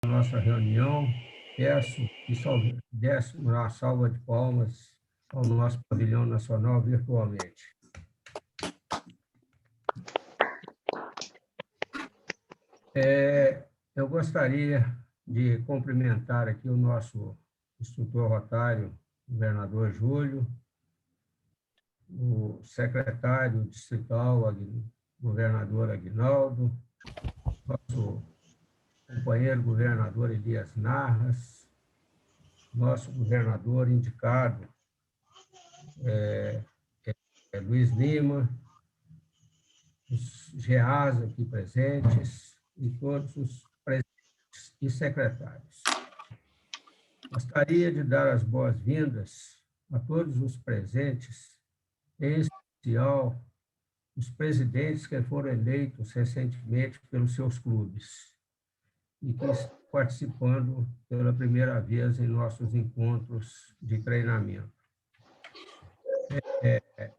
Nossa reunião. Peço que desse uma salva de palmas ao nosso pavilhão nacional virtualmente. Eu gostaria de cumprimentar aqui o nosso instrutor rotário, governador Júlio, o secretário distrital, governador Aguinaldo, nosso companheiro governador Elias Narras, nosso governador indicado, Luiz Lima, os GEAs aqui presentes e todos os presidentes e secretários. Gostaria de dar as boas-vindas a todos os presentes, em especial os presidentes que foram eleitos recentemente pelos seus clubes e que estão participando pela primeira vez em nossos encontros de treinamento.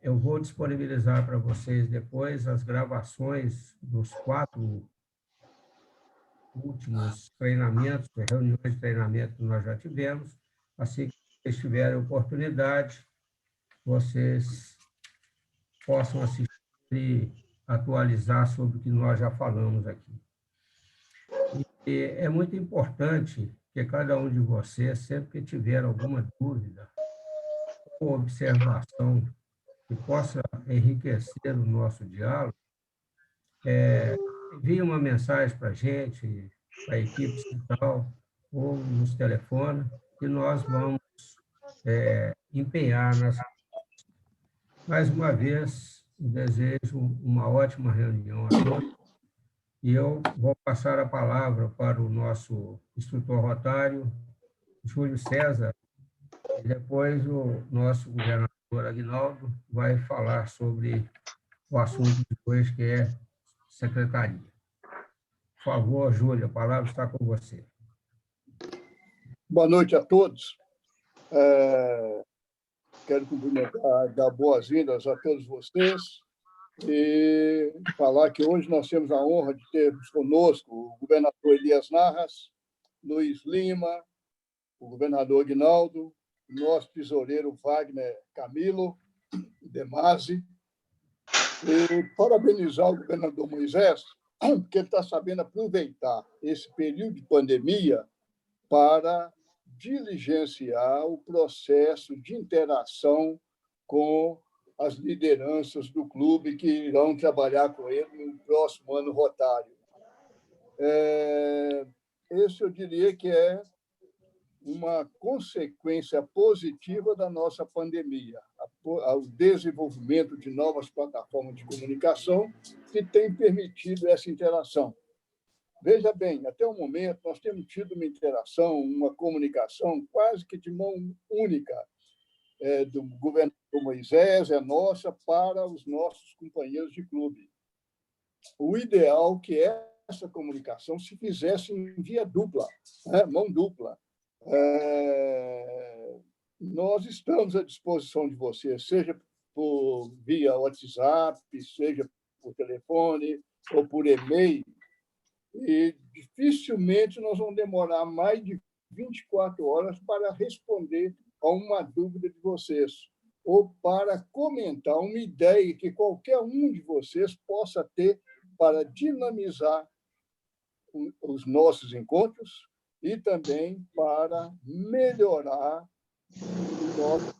Eu vou disponibilizar para vocês depois as gravações dos 4 últimos treinamentos, reuniões de treinamento que nós já tivemos. Assim que vocês tiverem oportunidade, vocês possam assistir e atualizar sobre o que nós já falamos aqui. E é muito importante que cada um de vocês, sempre que tiver alguma dúvida ou observação que possa enriquecer o nosso diálogo, envie uma mensagem para a gente, para a equipe central, ou nos telefona, e nós vamos empenhar nas... Mais uma vez, eu desejo uma ótima reunião a todos, e eu vou passar a palavra para o nosso instrutor rotário, Júlio César, e depois o nosso governador Aguinaldo vai falar sobre o assunto de hoje, que é secretaria. Por favor, Júlio, a palavra está com você. Boa noite a todos. Quero cumprimentar, dar boas-vindas a todos vocês e falar que hoje nós temos a honra de termos conosco o governador Elias Narras, Luiz Lima, o governador Aguinaldo, o nosso tesoureiro Wagner Camilo De Masi, e parabenizar o governador Moisés, porque ele está sabendo aproveitar esse período de pandemia para diligenciar o processo de interação com as lideranças do clube que irão trabalhar com ele no próximo ano rotário. Esse eu diria que é uma consequência positiva da nossa pandemia, o desenvolvimento de novas plataformas de comunicação que tem permitido essa interação. Veja bem, até o momento nós temos tido uma interação, uma comunicação quase que de mão única do governador Moisés, nossa, para os nossos companheiros de clube. O ideal que essa comunicação se fizesse em via dupla, mão dupla. Nós estamos à disposição de vocês, seja por via WhatsApp, seja por telefone ou por e-mail, e dificilmente nós vamos demorar mais de 24 horas para responder a uma dúvida de vocês ou para comentar uma ideia que qualquer um de vocês possa ter para dinamizar os nossos encontros e também para melhorar o nosso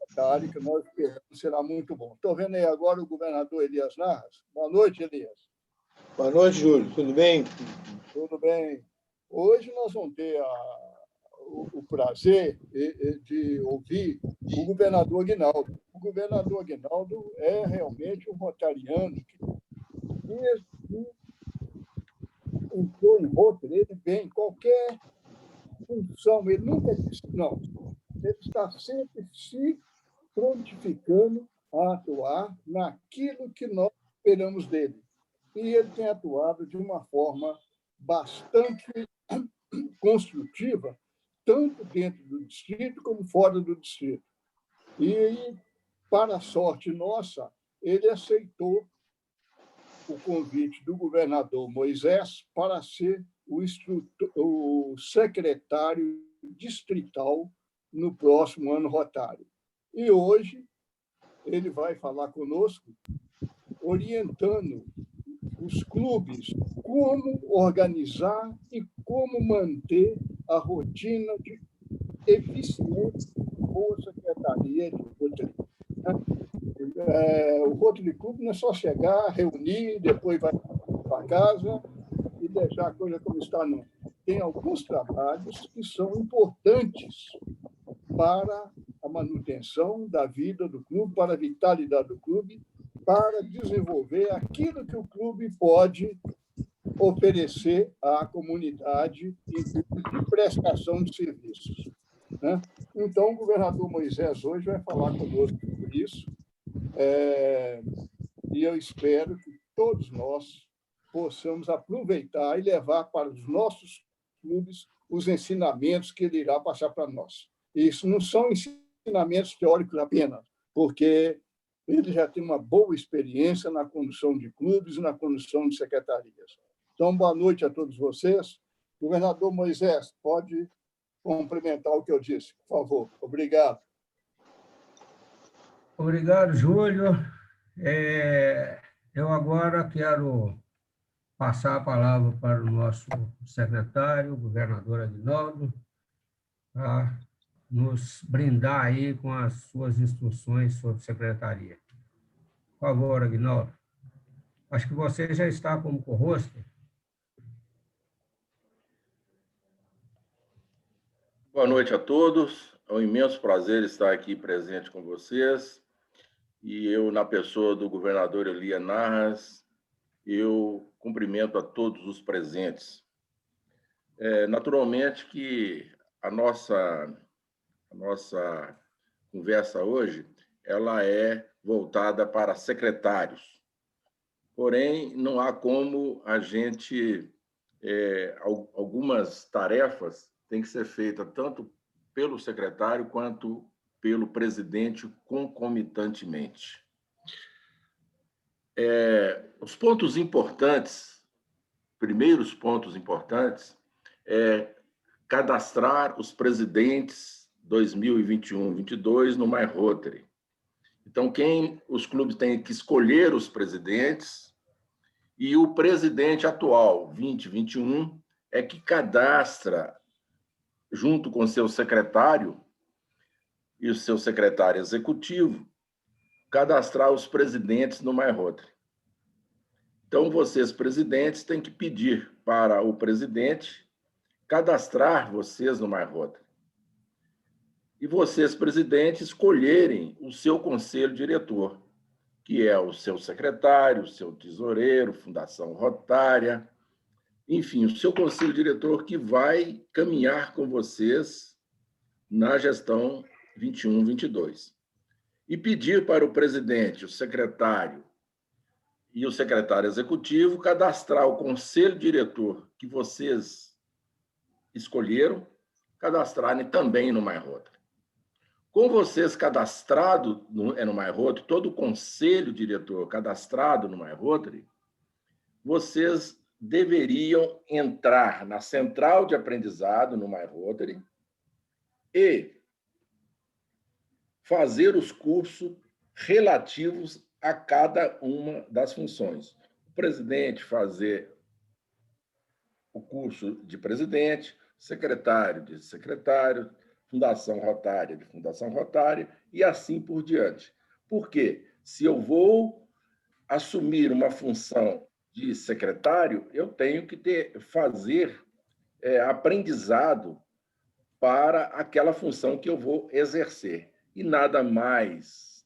trabalho, que nós esperamos será muito bom. Estou vendo aí agora o governador Elias Narras. Boa noite, Elias. Boa noite, Júlio. Tudo bem? Tudo bem. Hoje nós vamos ter o prazer de ouvir o governador Aguinaldo. O governador Aguinaldo é realmente um rotariano que, desde que entrou em rota, ele vem qualquer função, ele nunca disse não. Ele está sempre se prontificando a atuar naquilo que nós esperamos dele. E ele tem atuado de uma forma bastante construtiva, tanto dentro do distrito como fora do distrito. E, para a sorte nossa, ele aceitou o convite do governador Moisés para ser o secretário distrital no próximo ano rotário. E hoje ele vai falar conosco, orientando os clubes como organizar e como manter a rotina de eficiente boa secretaria de Rotary. O Rotary Club não é só chegar, reunir, depois vai para casa e deixar a coisa como está, não. Tem alguns trabalhos que são importantes para a manutenção da vida do clube, para a vitalidade do clube, para desenvolver aquilo que o clube pode oferecer à comunidade de prestação de serviços. Então, o governador Moisés hoje vai falar conosco sobre isso, e eu espero que todos nós possamos aproveitar e levar para os nossos clubes os ensinamentos que ele irá passar para nós. Isso não são ensinamentos teóricos apenas, porque ele já tem uma boa experiência na condução de clubes e na condução de secretarias. Então, boa noite a todos vocês. Governador Moisés, pode complementar o que eu disse, por favor. Obrigado. Obrigado, Júlio. Eu agora quero passar a palavra para o nosso secretário, o governador Aguinaldo, para nos brindar aí com as suas instruções sobre secretaria. Por favor, Aguinaldo. Acho que você já está como co-hoster. Boa noite a todos. É um imenso prazer estar aqui presente com vocês. E eu, na pessoa do governador Elia Narras, eu cumprimento a todos os presentes. Naturalmente que a nossa conversa hoje ela é voltada para secretários. Porém, não há como a gente... algumas tarefas têm que ser feitas tanto pelo secretário quanto pelo presidente concomitantemente. Os pontos importantes, primeiros pontos importantes, é cadastrar os presidentes 2021-22 no MyRotary. Então, os clubes têm que escolher os presidentes e o presidente atual, 2021, é que cadastra, junto com seu secretário e o seu secretário executivo, cadastrar os presidentes no MyRotary. Então, vocês, presidentes, têm que pedir para o presidente cadastrar vocês no MyRotary. E vocês, presidentes, escolherem o seu conselho diretor, que é o seu secretário, o seu tesoureiro, Fundação Rotária, enfim, o seu conselho diretor que vai caminhar com vocês na gestão 21-22. E pedir para o presidente, o secretário e o secretário executivo cadastrar o conselho diretor que vocês escolheram, cadastrarem também no MyRotary. Com vocês cadastrados no MyRotary, todo o conselho diretor cadastrado no MyRotary, vocês deveriam entrar na central de aprendizado no MyRotary e fazer os cursos relativos a cada uma das funções. O presidente fazer o curso de presidente, secretário de secretário, Fundação Rotária de Fundação Rotária e assim por diante. Por quê? Se eu vou assumir uma função de secretário, eu tenho que fazer aprendizado para aquela função que eu vou exercer. E nada mais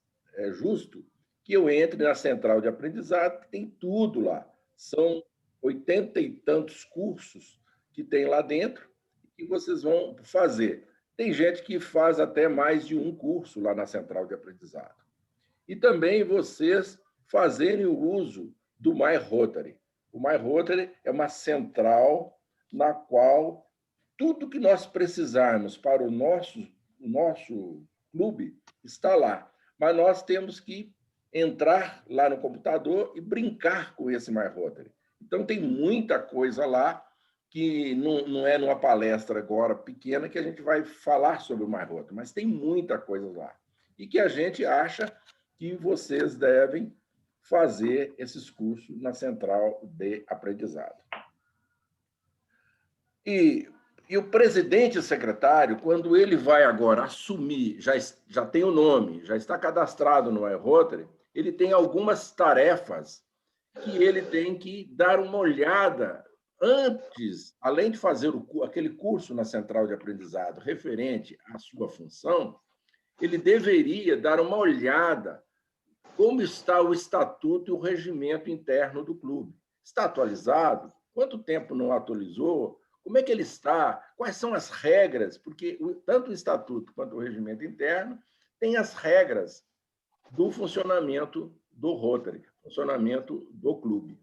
justo que eu entre na central de aprendizado, que tem tudo lá. São 80 e tantos cursos que tem lá dentro e vocês vão fazer. Tem gente que faz até mais de um curso lá na central de aprendizado. E também vocês fazerem o uso do MyRotary. O MyRotary é uma central na qual tudo que nós precisarmos para o nosso clube está lá. Mas nós temos que entrar lá no computador e brincar com esse MyRotary. Então, tem muita coisa lá que não é numa palestra agora pequena que a gente vai falar sobre o Mais Rotary, mas tem muita coisa lá. E que a gente acha que vocês devem fazer esses cursos na Central de Aprendizado. E o presidente e o secretário, quando ele vai agora assumir, já tem o nome, já está cadastrado no iRotary, ele tem algumas tarefas que ele tem que dar uma olhada antes, além de fazer aquele curso na Central de Aprendizado referente à sua função, ele deveria dar uma olhada como está o estatuto e o regimento interno do clube. Está atualizado? Quanto tempo não atualizou? Como é que ele está? Quais são as regras? Porque tanto o estatuto quanto o regimento interno têm as regras do funcionamento do Rotary, funcionamento do clube.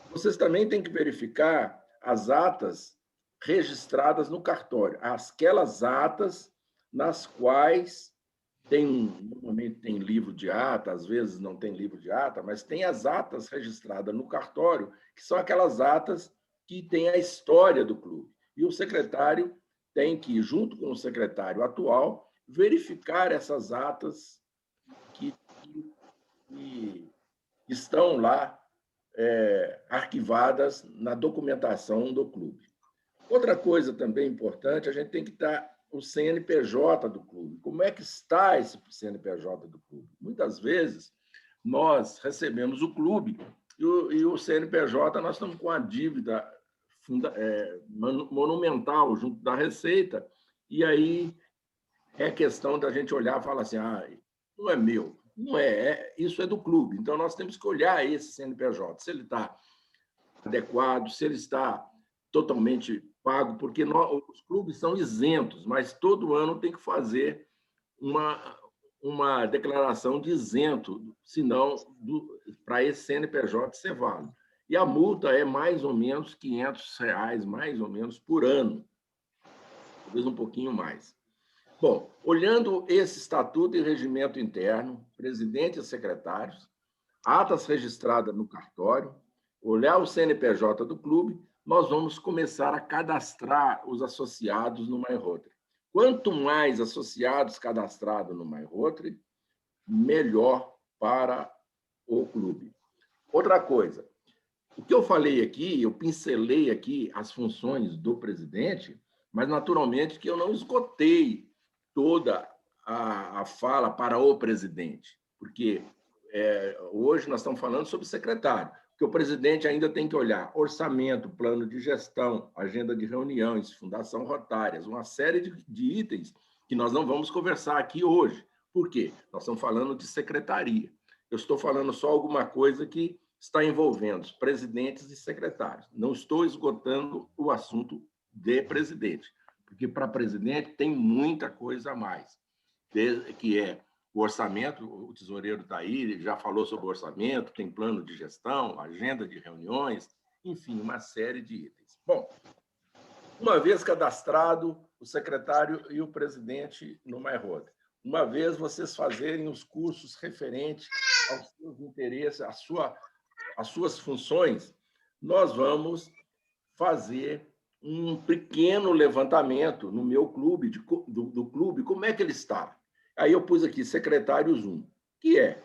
Vocês também têm que verificar as atas registradas no cartório, aquelas atas nas quais normalmente tem livro de ata, às vezes não tem livro de ata, mas tem as atas registradas no cartório, que são aquelas atas que têm a história do clube. E o secretário tem que, junto com o secretário atual, verificar essas atas que estão lá arquivadas na documentação do clube. Outra coisa também importante, a gente tem que estar o CNPJ do clube. Como é que está esse CNPJ do clube? Muitas vezes, nós recebemos o clube e o CNPJ, nós estamos com a dívida monumental junto da Receita, e aí é questão da gente olhar e falar assim, não é meu, não é, isso é do clube. Então, nós temos que olhar esse CNPJ, se ele está adequado, se ele está totalmente pago, porque os clubes são isentos, mas todo ano tem que fazer uma declaração de isento, senão para esse CNPJ ser válido. E a multa é mais ou menos R$500, mais ou menos, por ano, talvez um pouquinho mais. Bom, olhando esse estatuto e regimento interno, presidente e secretários, atas registradas no cartório, olhar o CNPJ do clube, nós vamos começar a cadastrar os associados no MyRotary. Quanto mais associados cadastrados no MyRotary, melhor para o clube. Outra coisa, o que eu falei aqui, eu pincelei aqui as funções do presidente, mas naturalmente que eu não esgotei toda a fala para o presidente, porque hoje nós estamos falando sobre secretário, porque o presidente ainda tem que olhar orçamento, plano de gestão, agenda de reuniões, fundação rotárias, uma série de itens que nós não vamos conversar aqui hoje. Por quê? Nós estamos falando de secretaria. Eu estou falando só alguma coisa que está envolvendo os presidentes e secretários. Não estou esgotando o assunto de presidente, porque para presidente tem muita coisa a mais, que é o orçamento, o tesoureiro está aí, ele já falou sobre o orçamento, tem plano de gestão, agenda de reuniões, enfim, uma série de itens. Bom, uma vez cadastrado o secretário e o presidente no MyRotary, uma vez vocês fazerem os cursos referentes aos seus interesses, às suas funções, nós vamos fazer um pequeno levantamento no meu clube, do clube, como é que ele está. Aí eu pus aqui secretários 1, que é,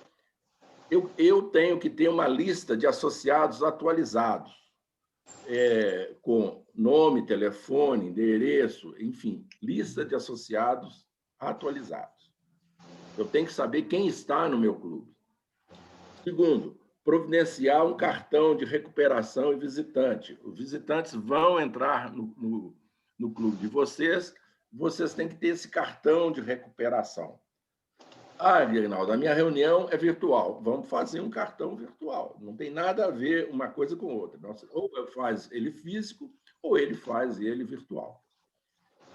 eu tenho que ter uma lista de associados atualizados, com nome, telefone, endereço, enfim, lista de associados atualizados. Eu tenho que saber quem está no meu clube. Segundo, providenciar um cartão de recuperação e visitante. Os visitantes vão entrar no clube de vocês têm que ter esse cartão de recuperação. Reinaldo, a minha reunião é virtual. Vamos fazer um cartão virtual. Não tem nada a ver uma coisa com outra. Ou faz ele físico, ou ele faz ele virtual.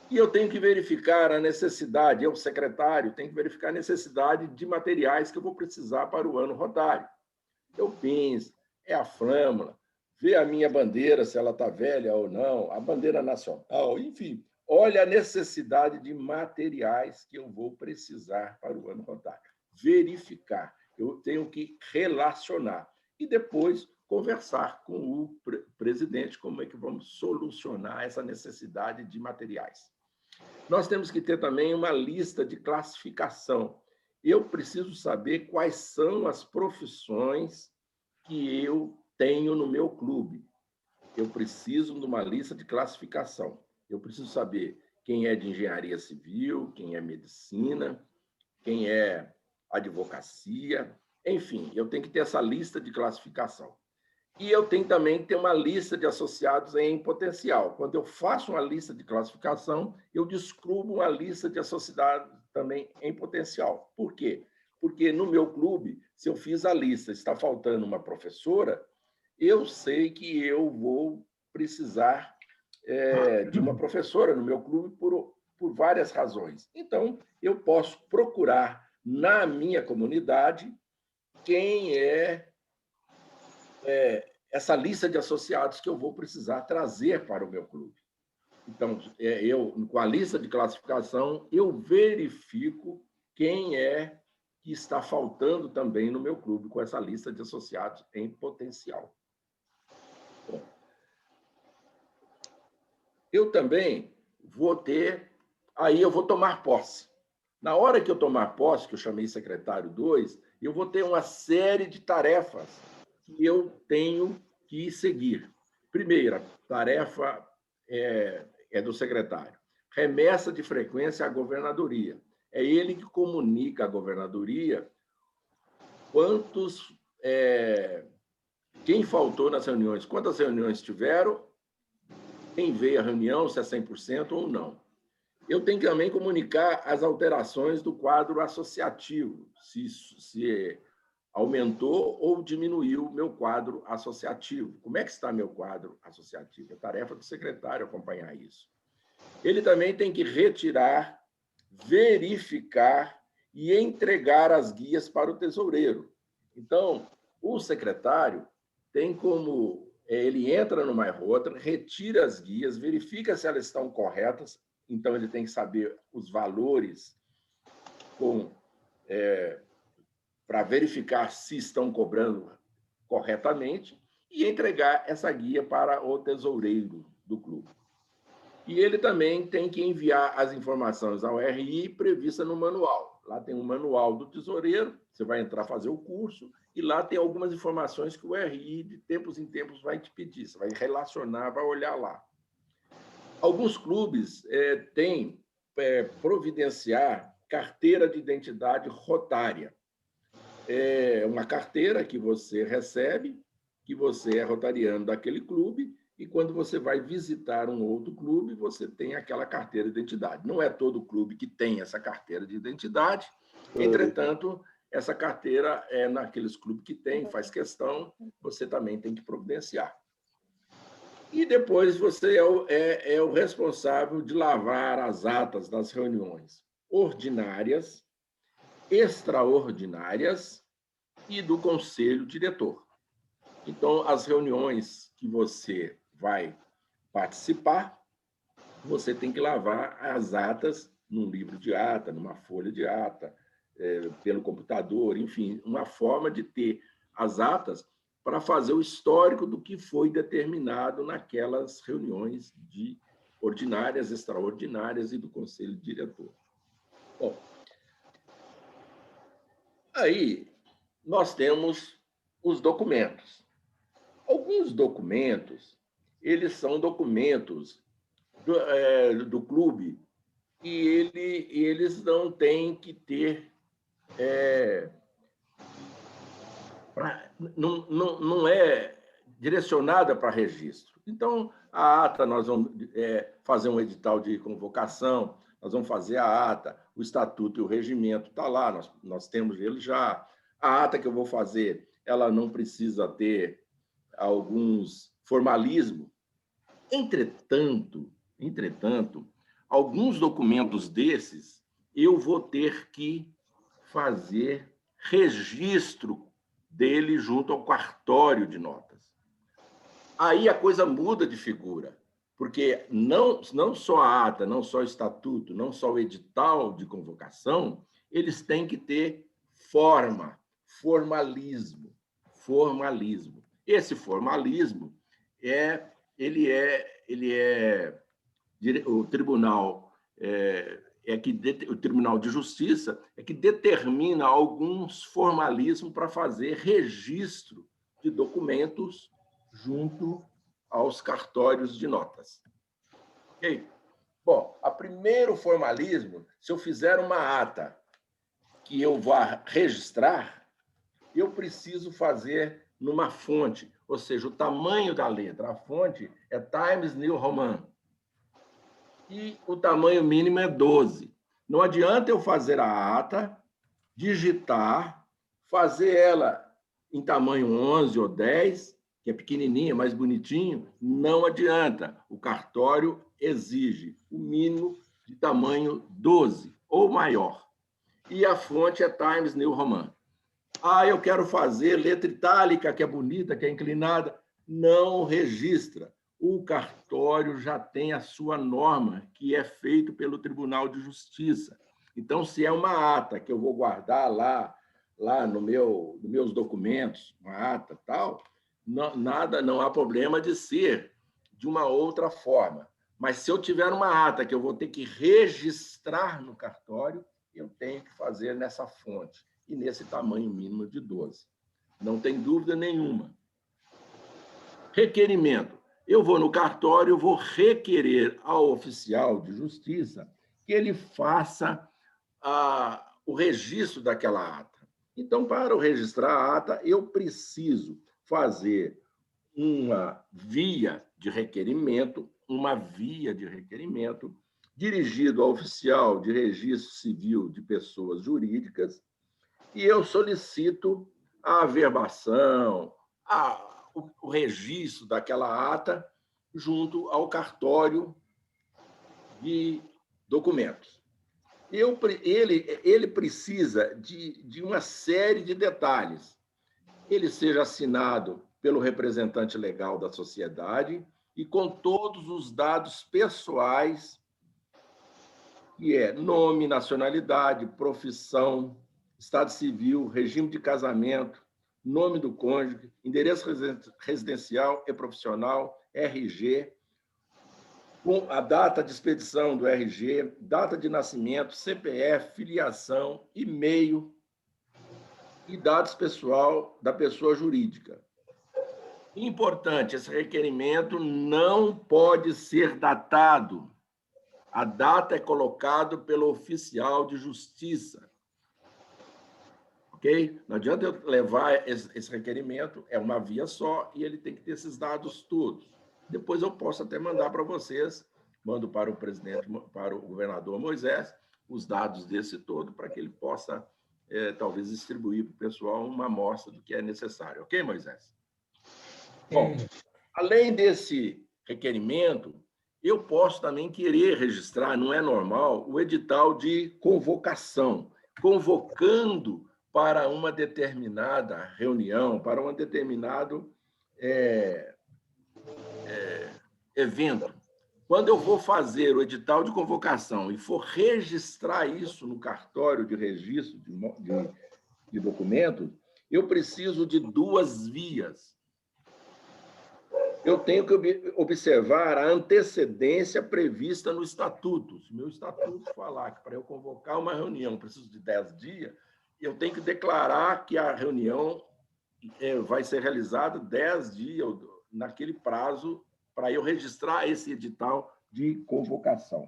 E eu tenho que verificar a necessidade, eu, secretário, tenho que verificar a necessidade de materiais que eu vou precisar para o ano rotário. É o pins, é a flâmula, ver a minha bandeira, se ela está velha ou não, a bandeira nacional, enfim. Olha a necessidade de materiais que eu vou precisar para o ano rotário. Verificar. Eu tenho que relacionar. E depois conversar com o presidente como é que vamos solucionar essa necessidade de materiais. Nós temos que ter também uma lista de classificação. Eu preciso saber quais são as profissões que eu tenho no meu clube. Eu preciso de uma lista de classificação. Eu preciso saber quem é de engenharia civil, quem é medicina, quem é advocacia, enfim, eu tenho que ter essa lista de classificação. E eu tenho também que ter uma lista de associados em potencial. Quando eu faço uma lista de classificação, eu descubro uma lista de associados também em potencial. Por quê? Porque no meu clube, se eu fiz a lista, está faltando uma professora, eu sei que eu vou precisar de uma professora no meu clube por várias razões. Então, eu posso procurar na minha comunidade quem é essa lista de associados que eu vou precisar trazer para o meu clube. Então, com a lista de classificação, eu verifico quem é que está faltando também no meu clube com essa lista de associados em potencial. Bom, eu também vou ter, aí eu vou tomar posse. Na hora que eu tomar posse, que eu chamei secretário 2, eu vou ter uma série de tarefas que eu tenho que seguir. Primeira tarefa é do secretário. Remessa de frequência à governadoria. É ele que comunica à governadoria quem faltou nas reuniões, quantas reuniões tiveram, quem veio à reunião, se é 100% ou não. Eu tenho que também comunicar as alterações do quadro associativo, se aumentou ou diminuiu o meu quadro associativo. Como é que está meu quadro associativo? É tarefa do secretário acompanhar isso. Ele também tem que retirar, verificar e entregar as guias para o tesoureiro. Então, o secretário tem como... Ele entra no MyRotary, retira as guias, verifica se elas estão corretas, então ele tem que saber os valores para verificar se estão cobrando corretamente e entregar essa guia para o tesoureiro do clube. E ele também tem que enviar as informações ao RI prevista no manual. Lá tem um manual do tesoureiro, você vai entrar fazer o curso, e lá tem algumas informações que o RI, de tempos em tempos, vai te pedir. Você vai relacionar, vai olhar lá. Alguns clubes têm providenciar carteira de identidade rotária. É uma carteira que você recebe, que você é rotariano daquele clube, e quando você vai visitar um outro clube, você tem aquela carteira de identidade. Não é todo clube que tem essa carteira de identidade, entretanto, essa carteira é naqueles clubes que tem, faz questão, você também tem que providenciar. E depois você é o responsável de lavrar as atas das reuniões ordinárias, extraordinárias e do conselho diretor. Então, as reuniões que você vai participar, você tem que lavar as atas num livro de ata, numa folha de ata, pelo computador, enfim, uma forma de ter as atas para fazer o histórico do que foi determinado naquelas reuniões de ordinárias, extraordinárias e do conselho diretor. Bom, aí nós temos os documentos. Alguns documentos, eles são documentos do clube e eles não têm que ter... não é direcionada para registro. Então, a ata, nós vamos fazer um edital de convocação, nós vamos fazer a ata, o estatuto e o regimento está lá, nós temos ele já. A ata que eu vou fazer, ela não precisa ter alguns formalismos. Entretanto, alguns documentos desses, eu vou ter que fazer registro dele junto ao cartório de notas. Aí a coisa muda de figura, porque não só a ata, não só o estatuto, não só o edital de convocação, eles têm que ter formalismo. Esse formalismo o tribunal o Tribunal de Justiça é que determina alguns formalismos para fazer registro de documentos junto aos cartórios de notas. Ok? Bom, o primeiro formalismo, se eu fizer uma ata que eu vá registrar, eu preciso fazer numa fonte, ou seja, o tamanho da letra. A fonte é Times New Roman. E o tamanho mínimo é 12. Não adianta eu fazer a ata, digitar, fazer ela em tamanho 11 ou 10, que é pequenininha, mais bonitinho, não adianta. O cartório exige o mínimo de tamanho 12 ou maior. E a fonte é Times New Roman. Eu quero fazer letra itálica, que é bonita, que é inclinada. Não registra. O cartório já tem a sua norma, que é feito pelo Tribunal de Justiça. Então, se é uma ata que eu vou guardar lá nos meus documentos, uma ata tal, não há problema de ser de uma outra forma. Mas se eu tiver uma ata que eu vou ter que registrar no cartório, eu tenho que fazer nessa fonte e nesse tamanho mínimo de 12. Não tem dúvida nenhuma. Requerimento. Eu vou no cartório, vou requerer ao oficial de justiça que ele faça o registro daquela ata. Então, para registrar a ata, eu preciso fazer uma via de requerimento dirigido ao oficial de registro civil de pessoas jurídicas, e eu solicito a averbação, o registro daquela ata junto ao cartório de documentos. Ele precisa de uma série de detalhes. Ele seja assinado pelo representante legal da sociedade e com todos os dados pessoais, que é nome, nacionalidade, profissão, estado civil, regime de casamento, nome do cônjuge, endereço residencial e profissional, RG, com a data de expedição do RG, data de nascimento, CPF, filiação, e-mail e dados pessoal da pessoa jurídica. Importante, esse requerimento não pode ser datado. A data é colocada pelo oficial de justiça. Ok? Não adianta eu levar esse requerimento, é uma via só, e ele tem que ter esses dados todos. Depois eu posso até mandar para vocês, mando para o presidente, para o governador Moisés, os dados desse todo, para que ele possa, talvez, distribuir para o pessoal uma amostra do que é necessário. Ok, Moisés? Bom, além desse requerimento, eu posso também querer registrar, não é normal, o edital de convocação, convocando para uma determinada reunião, para um determinado evento. Quando eu vou fazer o edital de convocação e for registrar isso no cartório de registro de documentos, eu preciso de duas vias. Eu tenho que observar a antecedência prevista no estatuto. Se meu estatuto falar que para eu convocar uma reunião preciso de 10 dias, eu tenho que declarar que a reunião vai ser realizada 10 dias naquele prazo para eu registrar esse edital de convocação.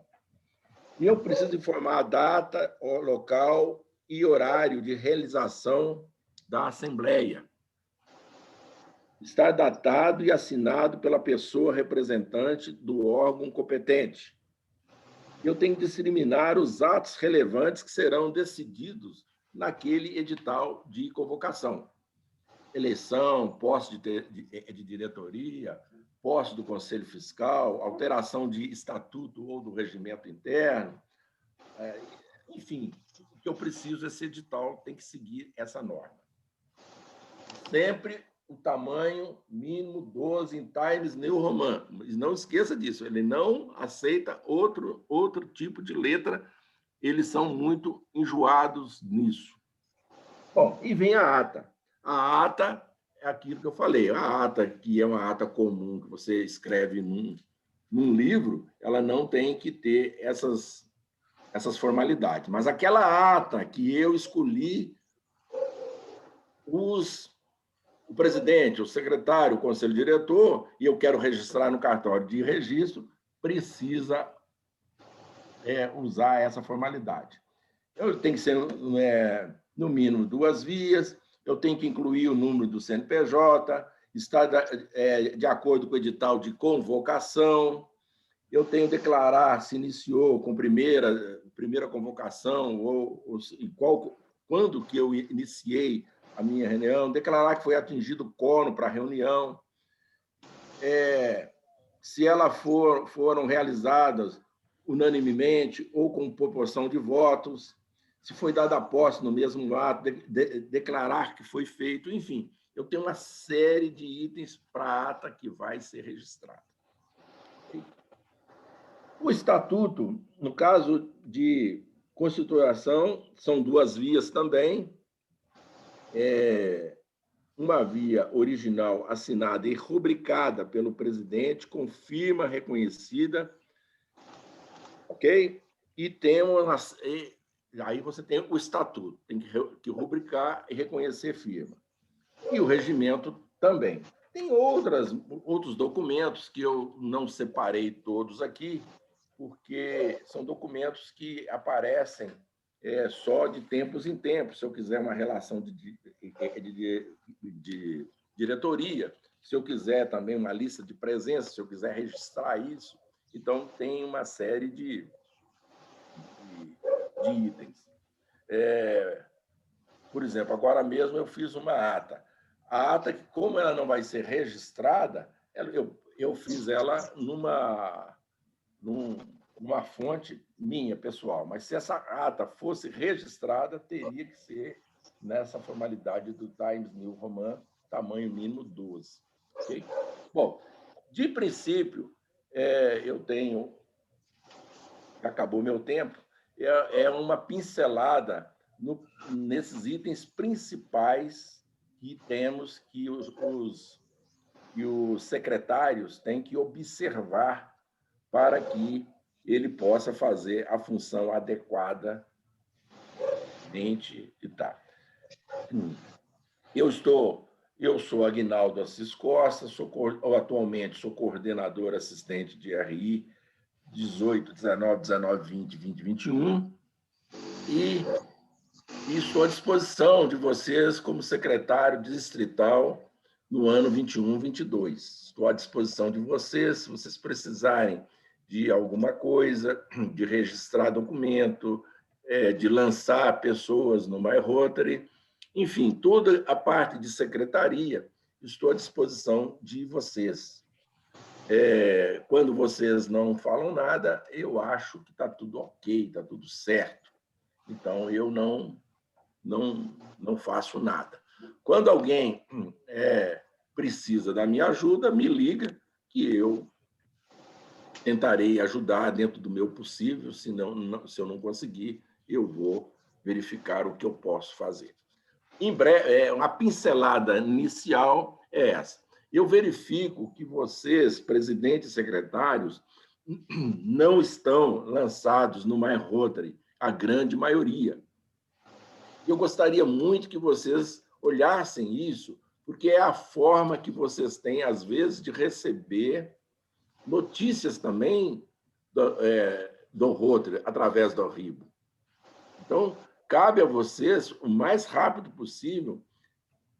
E eu preciso informar a data, o local e horário de realização da Assembleia. Está datado e assinado pela pessoa representante do órgão competente. Eu tenho que discriminar os atos relevantes que serão decididos naquele edital de convocação. Eleição, posse de diretoria, posse do Conselho Fiscal, alteração de estatuto ou do regimento interno. Enfim, o que eu preciso, esse edital tem que seguir essa norma. Sempre o tamanho mínimo 12 em Times New Roman. Não esqueça disso, ele não aceita outro tipo de letra, eles são muito enjoados nisso. Bom, e vem a ata. A ata, é aquilo que eu falei. A ata, que é uma ata comum que você escreve num livro, ela não tem que ter essas formalidades. Mas aquela ata que eu escolhi o presidente, o secretário, o conselho diretor, e eu quero registrar no cartório de registro, precisa usar essa formalidade. Eu tenho que ser, no mínimo, 2 vias, eu tenho que incluir o número do CNPJ, estar de acordo com o edital de convocação, eu tenho que declarar se iniciou com primeira convocação, quando que eu iniciei a minha reunião, declarar que foi atingido o quórum para a reunião, se elas foram realizadas unanimemente ou com proporção de votos, se foi dada a posse no mesmo ato, declarar que foi feito, enfim, eu tenho uma série de itens para a ata que vai ser registrada. O estatuto, no caso de constituição, são 2 vias também. Uma via original assinada e rubricada pelo presidente, com firma reconhecida, ok? E temos, aí você tem o estatuto, tem que rubricar e reconhecer firma. E o regimento também. Tem outros documentos que eu não separei todos aqui, porque são documentos que aparecem só de tempos em tempos. Se eu quiser uma relação de diretoria, se eu quiser também uma lista de presença, se eu quiser registrar isso, então tem uma série de itens. Por exemplo, agora mesmo eu fiz uma ata. A ata, como ela não vai ser registrada, eu fiz ela numa fonte minha, pessoal. Mas se essa ata fosse registrada, teria que ser nessa formalidade do Times New Roman, tamanho mínimo 12. Okay? Bom, de princípio, eu tenho... Acabou meu tempo. Uma pincelada nesses itens principais que temos que os secretários têm que observar para que ele possa fazer a função adequada e tal. Eu sou Aguinaldo Assis Costa, atualmente sou coordenador assistente de RI 18, 19, 19, 20, 20, 21, e estou à disposição de vocês como secretário distrital no ano 21, 22. Estou à disposição de vocês, se vocês precisarem de alguma coisa, de registrar documento, de lançar pessoas no My Rotary, enfim, toda a parte de secretaria, estou à disposição de vocês. Quando vocês não falam nada, eu acho que está tudo ok, está tudo certo. Então, eu não faço nada. Quando alguém precisa da minha ajuda, me liga, que eu tentarei ajudar dentro do meu possível. Se eu não conseguir, eu vou verificar o que eu posso fazer. Em breve, uma pincelada inicial é essa. Eu verifico que vocês, presidentes e secretários, não estão lançados no My Rotary, a grande maioria. Eu gostaria muito que vocês olhassem isso, porque é a forma que vocês têm, às vezes, de receber notícias também do Rotary, através do Arribo. Então, cabe a vocês, o mais rápido possível,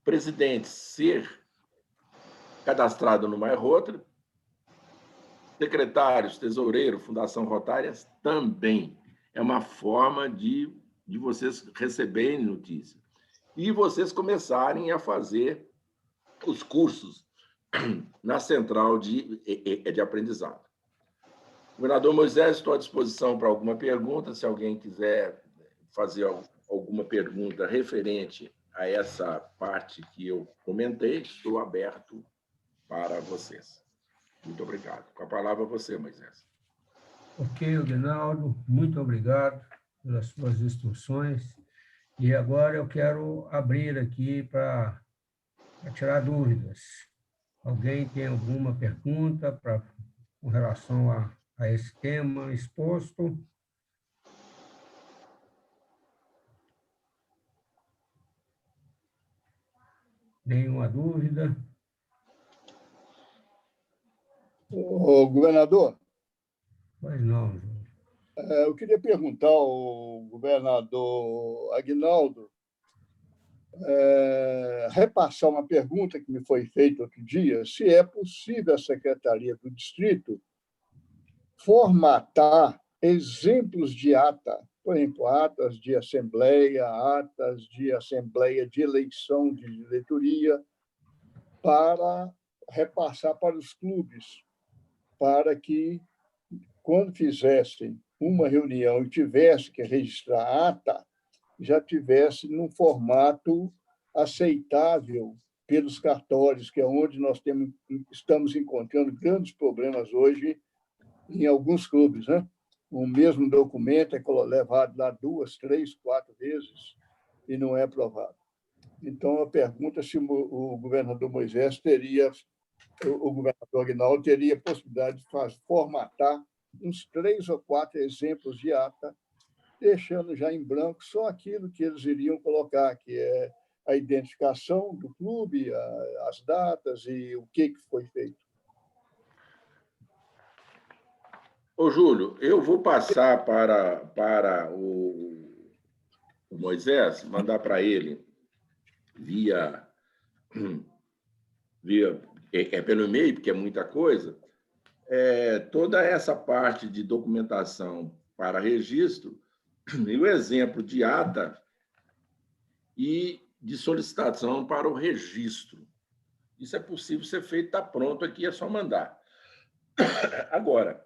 presidente ser cadastrado no My Rotary, secretários, tesoureiro, Fundação Rotárias também. É uma forma de vocês receberem notícia. E vocês começarem a fazer os cursos na central de aprendizado. Governador Moisés, estou à disposição para alguma pergunta. Se alguém quiser fazer alguma pergunta referente a essa parte que eu comentei, estou aberto para vocês. Muito obrigado. Com a palavra você, Moisés. Ok, Aguinaldo, muito obrigado pelas suas instruções. E agora eu quero abrir aqui para para tirar dúvidas. Alguém tem alguma pergunta com relação a esse tema exposto? Nenhuma dúvida? Ô, governador, Pois não, Júlio. eu queria perguntar ao governador Aguinaldo, repassar uma pergunta que me foi feita outro dia, se é possível a Secretaria do Distrito formatar exemplos de ata, por exemplo, atas de assembleia de eleição de diretoria, para repassar para os clubes, para que, quando fizessem uma reunião e tivesse que registrar a ata, já tivesse num formato aceitável pelos cartórios, que é onde nós estamos encontrando grandes problemas hoje em alguns clubes, né? O mesmo documento é levado lá 2, 3, 4 vezes e não é aprovado. Então, a pergunta é se o governador Moisés o governador Aguinaldo teria possibilidade de formatar uns 3 ou 4 exemplos de ata, deixando já em branco só aquilo que eles iriam colocar, que é a identificação do clube, as datas e o que foi feito. Ô, Júlio, eu vou passar para o Moisés, mandar para ele via pelo e-mail, porque é muita coisa, toda essa parte de documentação para registro e o exemplo de ata e de solicitação para o registro. Isso é possível ser feito, está pronto aqui, é só mandar. Agora,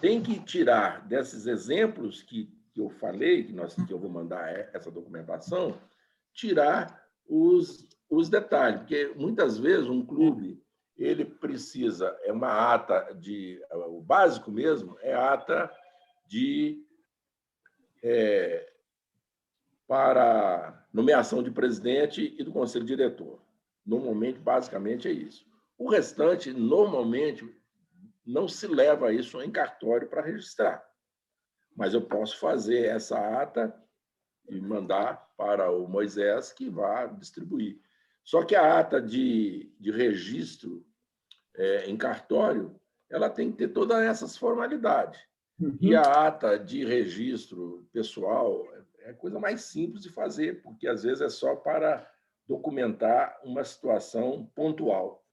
tem que tirar desses exemplos que eu falei, que eu vou mandar essa documentação, tirar os detalhes, porque muitas vezes um clube ele precisa, uma ata o básico mesmo é ata para nomeação de presidente e do conselho diretor. Normalmente, basicamente, é isso. O restante, normalmente, não se leva isso em cartório para registrar. Mas eu posso fazer essa ata e mandar para o Moisés, que vai distribuir. Só que a ata de registro em cartório, ela tem que ter todas essas formalidades. Uhum. E a ata de registro pessoal é a coisa mais simples de fazer, porque às vezes é só para documentar uma situação pontual,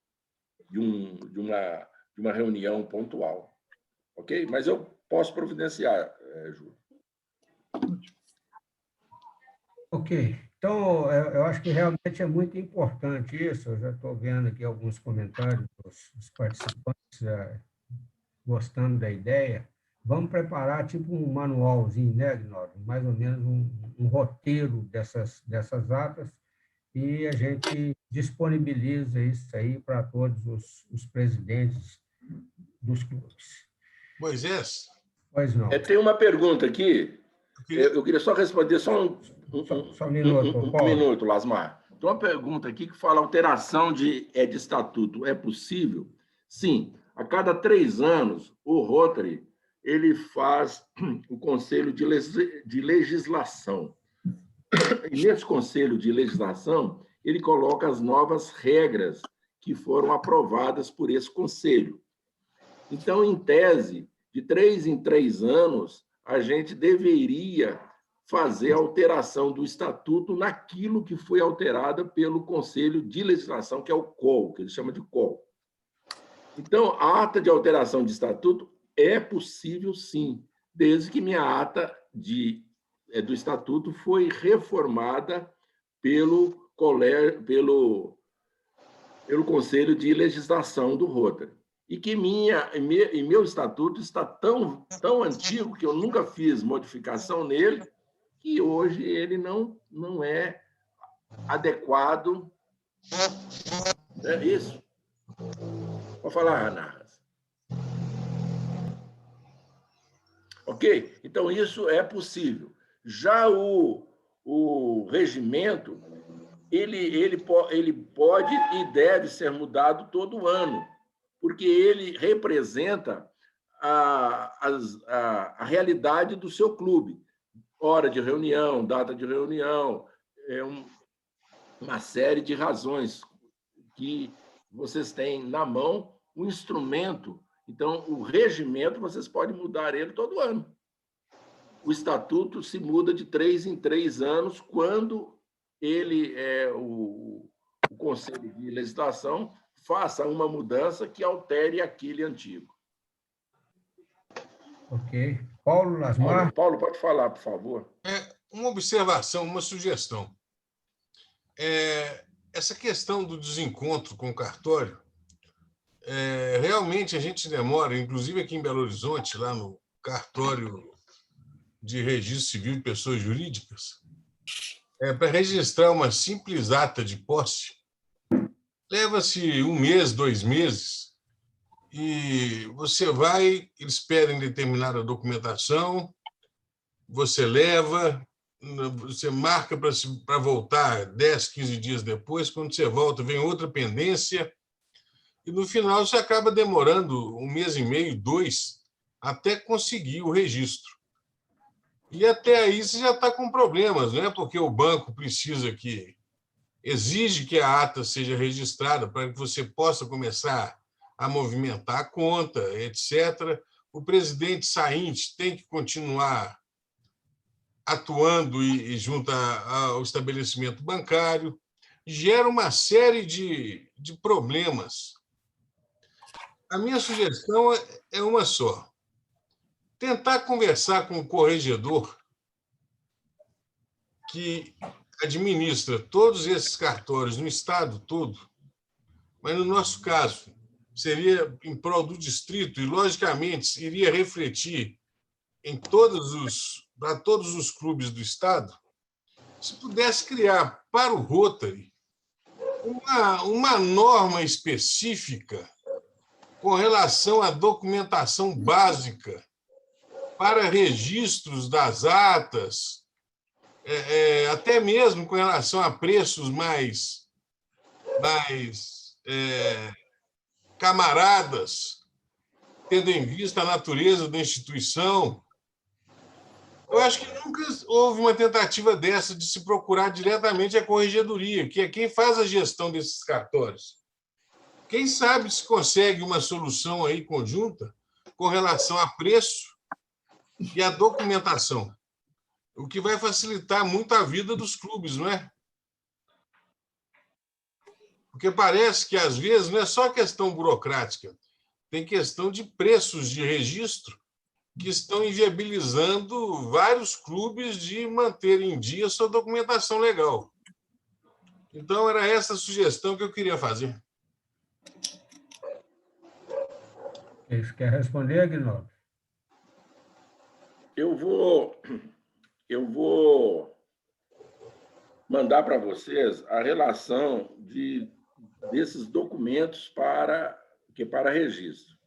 de uma reunião pontual. Ok? Mas eu posso providenciar, Júlio. Ok. Então, eu acho que realmente é muito importante isso. Eu já estou vendo aqui alguns comentários dos participantes gostando da ideia. Vamos preparar tipo um manualzinho, né, Aguinaldo? Mais ou menos um roteiro dessas atas e a gente disponibiliza isso aí para todos os presidentes dos clubes. Moisés? Pois não. Tem uma pergunta aqui. Eu queria só responder só um minuto, um minuto, Lasmar. Tem uma pergunta aqui que fala alteração de estatuto. É possível? Sim. A cada 3 anos, o Rotary ele faz o Conselho de Legislação. E nesse Conselho de Legislação, ele coloca as novas regras que foram aprovadas por esse Conselho. Então, em tese, de 3 em 3 anos, a gente deveria fazer a alteração do estatuto naquilo que foi alterado pelo Conselho de Legislação, que é o COL, que ele chama de COL. Então, a ata de alteração de estatuto é possível, sim, desde que minha ata do estatuto foi reformada pelo Conselho de Legislação do Rotary. E que meu estatuto está tão antigo que eu nunca fiz modificação nele, que hoje ele não é adequado. É isso. Pode falar, Ana. Ok? Então, isso é possível. Já o regimento, ele pode e deve ser mudado todo ano, porque ele representa a realidade do seu clube. Hora de reunião, data de reunião, uma série de razões que vocês têm na mão um instrumento. Então, o regimento, vocês podem mudar ele todo ano. O estatuto se muda de 3 em 3 anos, quando o Conselho de Legislação faça uma mudança que altere aquele antigo. Ok. Paulo Lasmar? Paulo, pode falar, por favor. Uma observação, uma sugestão. Essa questão do desencontro com o cartório, realmente a gente demora, inclusive aqui em Belo Horizonte, lá no cartório de registro civil de pessoas jurídicas, para registrar uma simples ata de posse, leva-se 1 mês, 2 meses, e você vai, eles pedem determinada documentação, você leva, você marca para voltar 10, 15 dias depois, quando você volta vem outra pendência, e no final você acaba demorando 1 mês e meio, 2, até conseguir o registro. E até aí você já está com problemas, né? Porque o banco exige que a ata seja registrada para que você possa começar a movimentar a conta, etc. O presidente sainte tem que continuar atuando e junto ao estabelecimento bancário. Gera uma série de problemas. A minha sugestão é uma só. Tentar conversar com o corregedor que administra todos esses cartórios no estado todo, mas, no nosso caso, seria em prol do distrito e, logicamente, iria refletir para todos os clubes do estado, se pudesse criar para o Rotary uma norma específica com relação à documentação básica para registros das atas, até mesmo com relação a preços mais camaradas, tendo em vista a natureza da instituição. Eu acho que nunca houve uma tentativa dessa de se procurar diretamente a corregedoria, que é quem faz a gestão desses cartórios. Quem sabe se consegue uma solução aí conjunta com relação a preço e a documentação, o que vai facilitar muito a vida dos clubes, não é? Porque parece que, às vezes, não é só questão burocrática, tem questão de preços de registro que estão inviabilizando vários clubes de manter em dia sua documentação legal. Então, era essa a sugestão que eu queria fazer. Quer responder, Aguinaldo? Eu vou mandar para vocês a relação desses documentos para registro.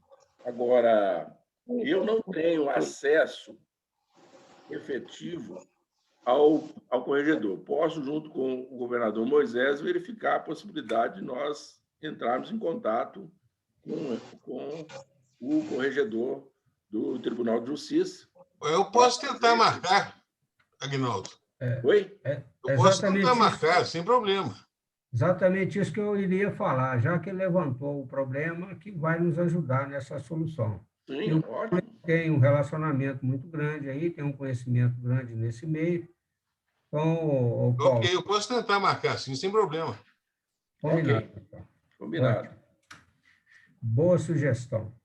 Agora, eu não tenho acesso efetivo ao corregedor. Posso, junto com o governador Moisés, verificar a possibilidade de nós entrarmos em contato com o corregedor do Tribunal de Justiça. Eu posso tentar marcar, Aguinaldo. Oi? Eu posso tentar marcar, sem problema. Exatamente isso que eu iria falar, já que ele levantou o problema, que vai nos ajudar nessa solução. Sim, ótimo. Tem um relacionamento muito grande aí, tem um conhecimento grande nesse meio. Então, Paulo... Ok, eu posso tentar marcar, sim, sem problema. Combinado. Okay. Combinado. Ótimo. Boa sugestão.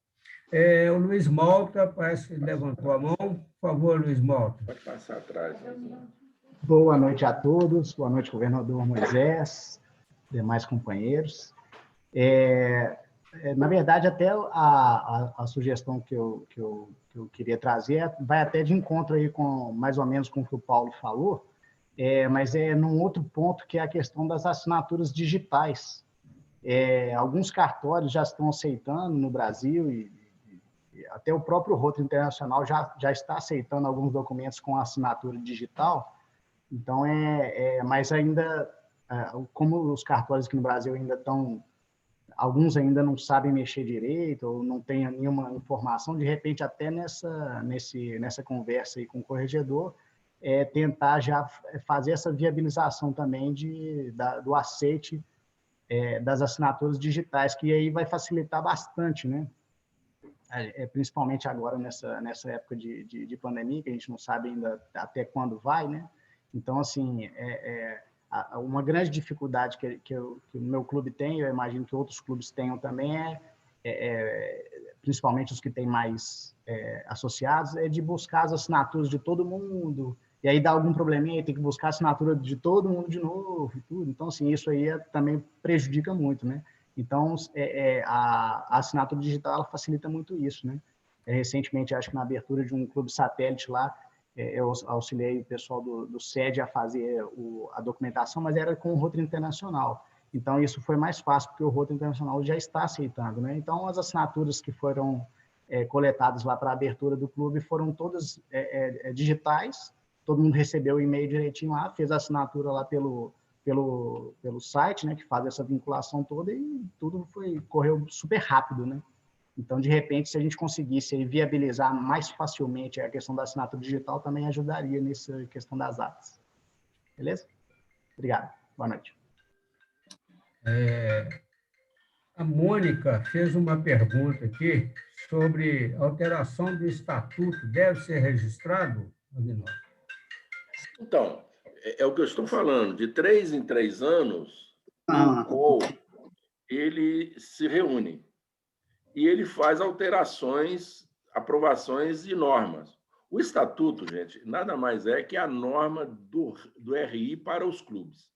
O Luiz Malta parece que levantou a mão. Por favor, Luiz Malta. Pode passar atrás. Boa noite a todos. Boa noite, governador Moisés, demais companheiros. Na verdade, até a sugestão que eu queria trazer vai até de encontro aí mais ou menos com o que o Paulo falou, mas num outro ponto, que é a questão das assinaturas digitais. Alguns cartórios já estão aceitando no Brasil, e até o próprio Rotary Internacional já está aceitando alguns documentos com assinatura digital. Então, mas ainda como os cartórios aqui no Brasil ainda estão, alguns ainda não sabem mexer direito, ou não têm nenhuma informação, de repente, até nessa conversa aí com o corregedor, tentar já fazer essa viabilização também do aceite das assinaturas digitais, que aí vai facilitar bastante, né? Principalmente agora nessa época de pandemia, que a gente não sabe ainda até quando vai, né? Então, assim, uma grande dificuldade que o meu clube tem, eu imagino que outros clubes tenham também, principalmente os que têm mais associados, é de buscar as assinaturas de todo mundo, e aí dá algum probleminha, tem que buscar a assinatura de todo mundo de novo, e tudo. Então, assim, isso aí também prejudica muito, né? Então, a assinatura digital ela facilita muito isso, né? Recentemente, acho que na abertura de um clube satélite lá, eu auxiliei o pessoal do SED a fazer a documentação, mas era com o Rotary Internacional. Então, isso foi mais fácil, porque o Rotary Internacional já está aceitando, né? Então, as assinaturas que foram coletadas lá para a abertura do clube foram todas digitais, todo mundo recebeu o e-mail direitinho lá, fez a assinatura lá pelo site, né, que faz essa vinculação toda, e tudo correu super rápido, né? Então, de repente, se a gente conseguisse viabilizar mais facilmente a questão da assinatura digital, também ajudaria nessa questão das atas. Beleza? Obrigado. Boa noite. A Mônica fez uma pergunta aqui sobre alteração do estatuto. Deve ser registrado, Aguinaldo? Então, é o que eu estou falando. De 3 em 3 anos, o COL ele se reúne e ele faz alterações, aprovações de normas. O estatuto, gente, nada mais é que a norma do RI para os clubes.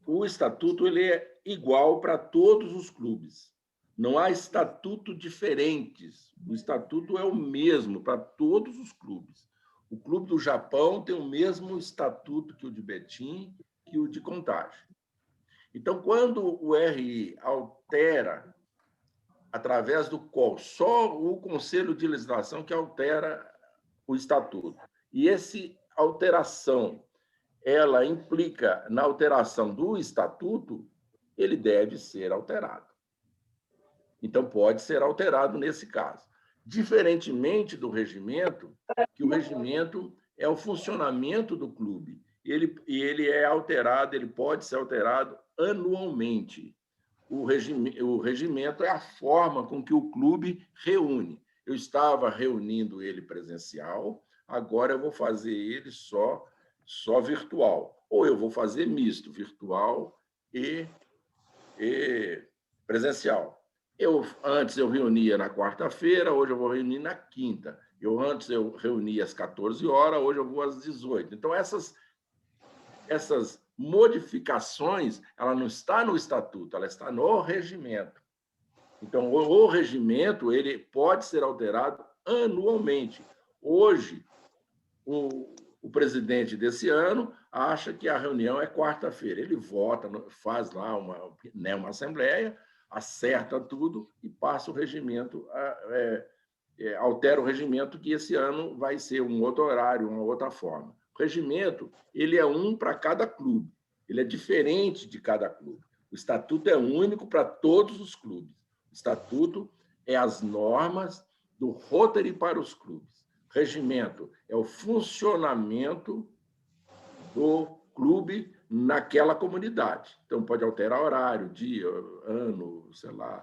O estatuto ele é igual para todos os clubes. Não há estatuto diferentes. O estatuto é o mesmo para todos os clubes. O Clube do Japão tem o mesmo estatuto que o de Betim, que o de Contagem. Então, quando o RI altera, através do COL, só o Conselho de Legislação que altera o estatuto. E essa alteração, ela implica na alteração do estatuto, ele deve ser alterado. Então, pode ser alterado nesse caso. Diferentemente do regimento, que o regimento é o funcionamento do clube. Ele é alterado, ele pode ser alterado anualmente. O regimento é a forma com que o clube reúne. Eu estava reunindo ele presencial, agora eu vou fazer ele só virtual. Ou eu vou fazer misto, virtual e presencial. Antes eu reunia na quarta-feira, hoje eu vou reunir na quinta. Antes eu reunia às 14 horas, hoje eu vou às 18. Então, essas modificações, ela não está no estatuto, ela está no regimento. Então, o regimento ele pode ser alterado anualmente. Hoje, o presidente desse ano acha que a reunião é quarta-feira. Ele vota, faz lá uma assembleia, acerta tudo e passa o regimento, altera o regimento, que esse ano vai ser um outro horário, uma outra forma. O regimento ele é um para cada clube, ele é diferente de cada clube. O estatuto é único para todos os clubes. O estatuto é as normas do Rotary para os clubes. O regimento é o funcionamento do clube naquela comunidade. Então, pode alterar horário, dia, ano, sei lá,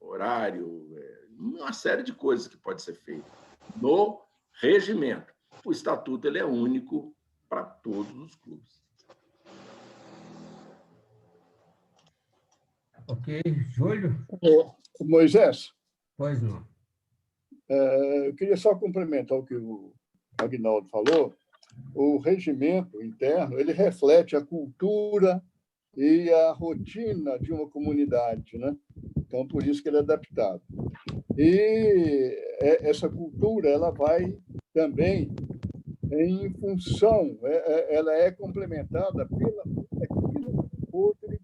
horário, uma série de coisas que pode ser feita no regimento. O estatuto ele é único para todos os clubes. Ok. Júlio? Moisés? Pois não. Eu queria só complementar o que o Aguinaldo falou. O regimento interno ele reflete a cultura e a rotina de uma comunidade, né? Então, por isso que ele é adaptado. E essa cultura ela vai também em função, ela é complementada pelo que o Rotary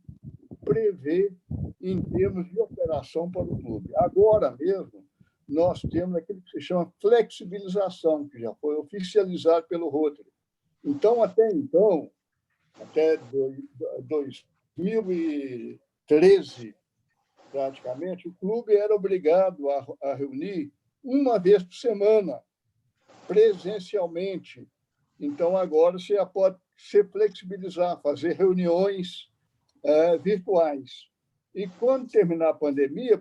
prevê em termos de operação para o clube. Agora mesmo, nós temos aquilo que se chama flexibilização, que já foi oficializado pelo Rotary. Então, até então, até 2013, praticamente, o clube era obrigado a reunir uma vez por semana, presencialmente. Então, agora você pode se flexibilizar, fazer reuniões virtuais. E, quando terminar a pandemia,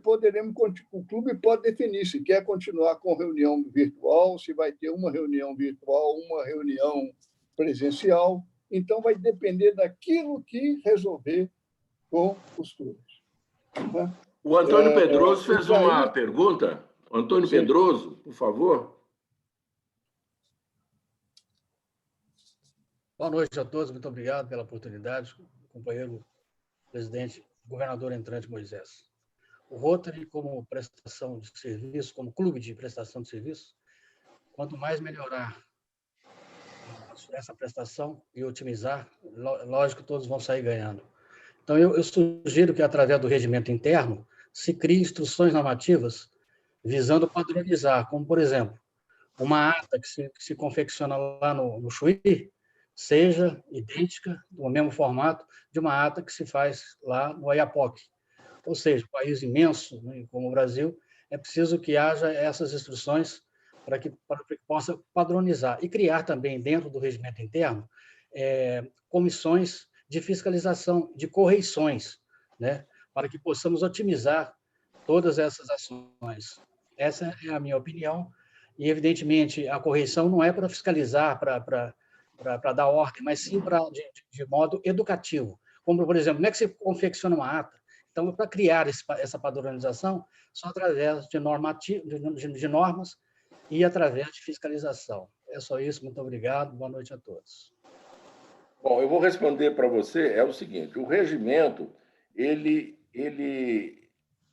o clube pode definir se quer continuar com reunião virtual, se vai ter uma reunião virtual, uma reunião presencial. Então, vai depender daquilo que resolver com os clubes. Né? O Antônio Pedroso fez uma pergunta. Antônio Sim. Pedroso, por favor. Boa noite a todos, muito obrigado pela oportunidade, companheiro presidente, governador entrante Moisés. O Rotary, como prestação de serviço, como clube de prestação de serviço, quanto mais melhorar essa prestação e otimizar, lógico que todos vão sair ganhando. Então, eu sugiro que, através do regimento interno, se crie instruções normativas visando padronizar, como, por exemplo, uma ata que se confecciona lá no Chuí seja idêntica, no mesmo formato, de uma ata que se faz lá no Oiapoque. Ou seja, um país imenso, né, como o Brasil, é preciso que haja essas instruções para que possa padronizar e criar também, dentro do regimento interno, comissões de fiscalização, de correições, né, para que possamos otimizar todas essas ações. Essa é a minha opinião. E, evidentemente, a correção não é para fiscalizar, para dar ordem, mas sim de modo educativo. Como, por exemplo, como é que se confecciona uma ata? Então, para criar essa padronização, só através de normas e através de fiscalização. É só isso, muito obrigado, boa noite a todos. Bom, eu vou responder para você, é o seguinte, o regimento, ele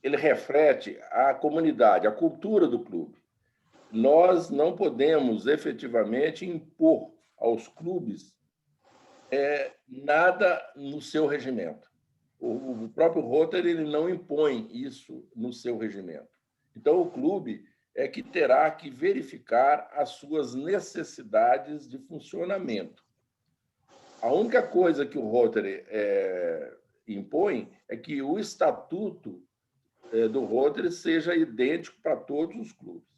reflete a comunidade, a cultura do clube. Nós não podemos efetivamente impor aos clubes nada no seu regimento. O próprio Rotary ele não impõe isso no seu regimento. Então, o clube é que terá que verificar as suas necessidades de funcionamento. A única coisa que o Rotary impõe é que o estatuto do Rotary seja idêntico para todos os clubes.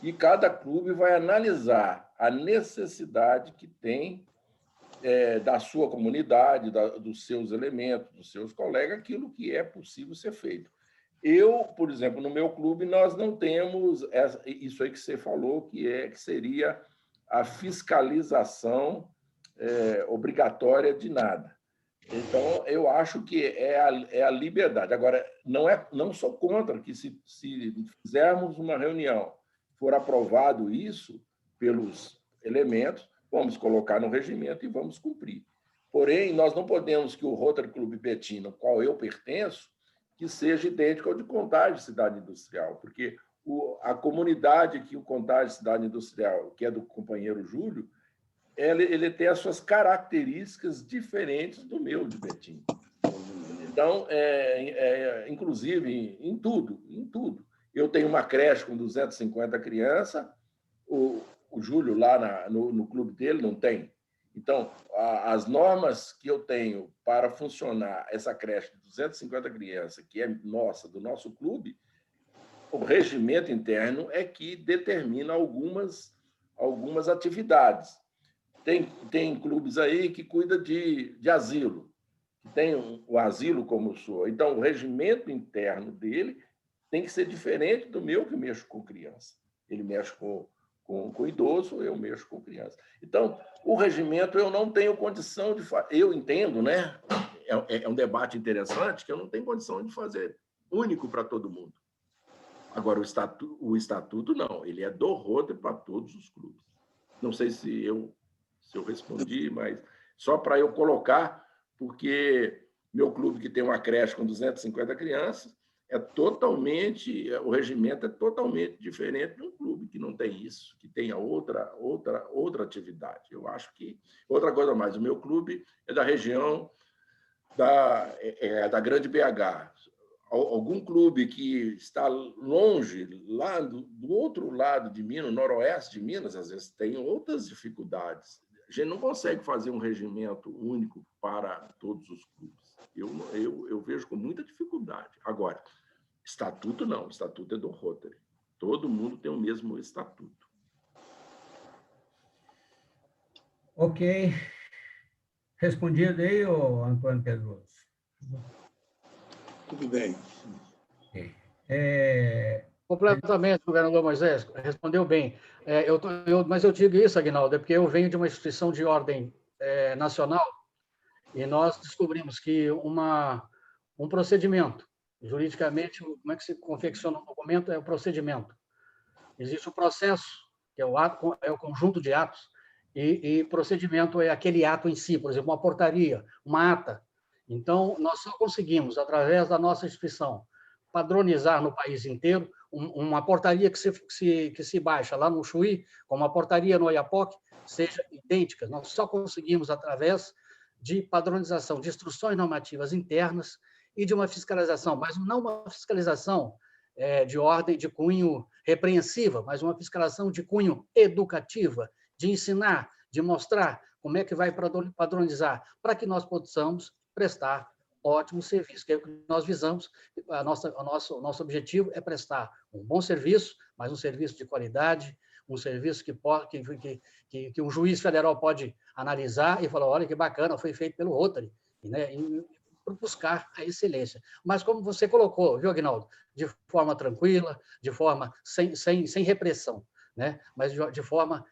E cada clube vai analisar a necessidade que tem da sua comunidade, dos seus elementos, dos seus colegas, aquilo que é possível ser feito. Eu, por exemplo, no meu clube, nós não temos isso aí que você falou, que seria a fiscalização obrigatória de nada. Então, eu acho que é a liberdade. Agora, não sou contra que, se fizermos uma reunião, for aprovado isso pelos elementos, vamos colocar no regimento e vamos cumprir. Porém, nós não podemos que o Rotary Clube Betim, ao qual eu pertenço, que seja idêntico ao de Contagem Cidade Industrial, porque a comunidade que o Contagem Cidade Industrial, que é do companheiro Júlio, ele tem as suas características diferentes do meu de Betim. Então, inclusive, em tudo. Eu tenho uma creche com 250 crianças, o Júlio, lá no clube dele, não tem. Então, as normas que eu tenho para funcionar essa creche de 250 crianças, que é do nosso clube, o regimento interno é que determina algumas atividades. Tem clubes aí que cuida de asilo, que tem o asilo como sua. Então, o regimento interno dele tem que ser diferente do meu, que mexo com criança. Ele mexe com idoso, eu mexo com criança. Então, o regimento eu não tenho condição de fazer. Eu entendo, né? É um debate interessante que eu não tenho condição de fazer único para todo mundo. Agora, o estatuto não, ele é do Rotary para todos os clubes. Não sei se eu respondi, mas só para eu colocar, porque meu clube, que tem uma creche com 250 crianças, o regimento é totalmente diferente de um clube que não tem isso, que tenha outra atividade. Eu acho que outra coisa mais, o meu clube é da região da Grande BH. Algum clube que está longe, lá do outro lado de Minas, noroeste de Minas, às vezes tem outras dificuldades. gente não consegue fazer um regimento único para todos os clubes. Eu vejo com muita dificuldade. Agora, estatuto não, estatuto é do Rotary. Todo mundo tem o mesmo estatuto. Ok. Respondido aí, ô Antônio Pedroso? Tudo bem. Completamente, governador Moisés, respondeu bem. Mas eu digo isso, Aguinaldo, é porque eu venho de uma instituição de ordem nacional e nós descobrimos que um procedimento, juridicamente, como é que se confecciona um documento? É o procedimento. Existe o processo, que é o conjunto de atos, e procedimento é aquele ato em si, por exemplo, uma portaria, uma ata. Então, nós só conseguimos, através da nossa instituição, padronizar no país inteiro uma portaria que se baixa lá no Chuí, como uma portaria no Oiapoque, seja idêntica. Nós só conseguimos através de padronização, de instruções normativas internas e de uma fiscalização, mas não uma fiscalização de ordem de cunho repreensiva, mas uma fiscalização de cunho educativa, de ensinar, de mostrar como é que vai padronizar, para que nós possamos prestar ótimo serviço, que é o que nós visamos. O nosso objetivo é prestar um bom serviço, mas um serviço de qualidade, um serviço que um juiz federal pode analisar e falar, olha que bacana, foi feito pelo Rotary, né? E buscar a excelência. Mas como você colocou, viu, Aguinaldo? De forma tranquila, de forma sem repressão, né? Mas de forma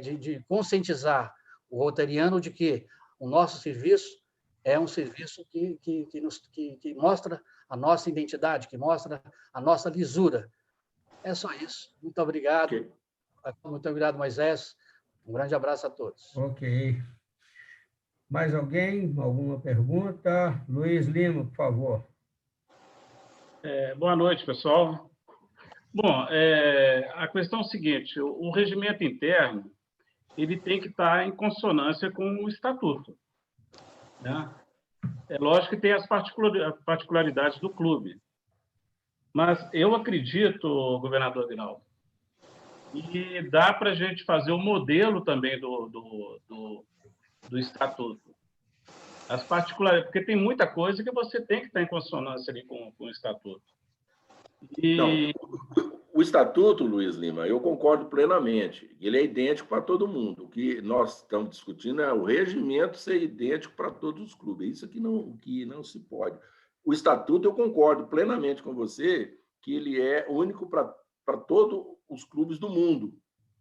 de conscientizar o rotariano de que o nosso serviço é um serviço que mostra a nossa identidade, que mostra a nossa lisura. É só isso. Muito obrigado. Okay. Muito obrigado, Moisés. Um grande abraço a todos. Ok. Mais alguém? Alguma pergunta? Luiz Lima, por favor. Boa noite, pessoal. Bom, a questão é o seguinte, o regimento interno ele tem que estar em consonância com o estatuto, né? É lógico que tem as particularidades do clube, mas eu acredito, governador Aguinaldo, que dá para a gente fazer o modelo também do estatuto. As particularidades, porque tem muita coisa que você tem que estar em consonância ali com o estatuto. Não, o estatuto, Luiz Lima, eu concordo plenamente. Ele é idêntico para todo mundo. O que nós estamos discutindo é o regimento ser idêntico para todos os clubes. Isso que não se pode. O estatuto, eu concordo plenamente com você que ele é único para todos os clubes do mundo.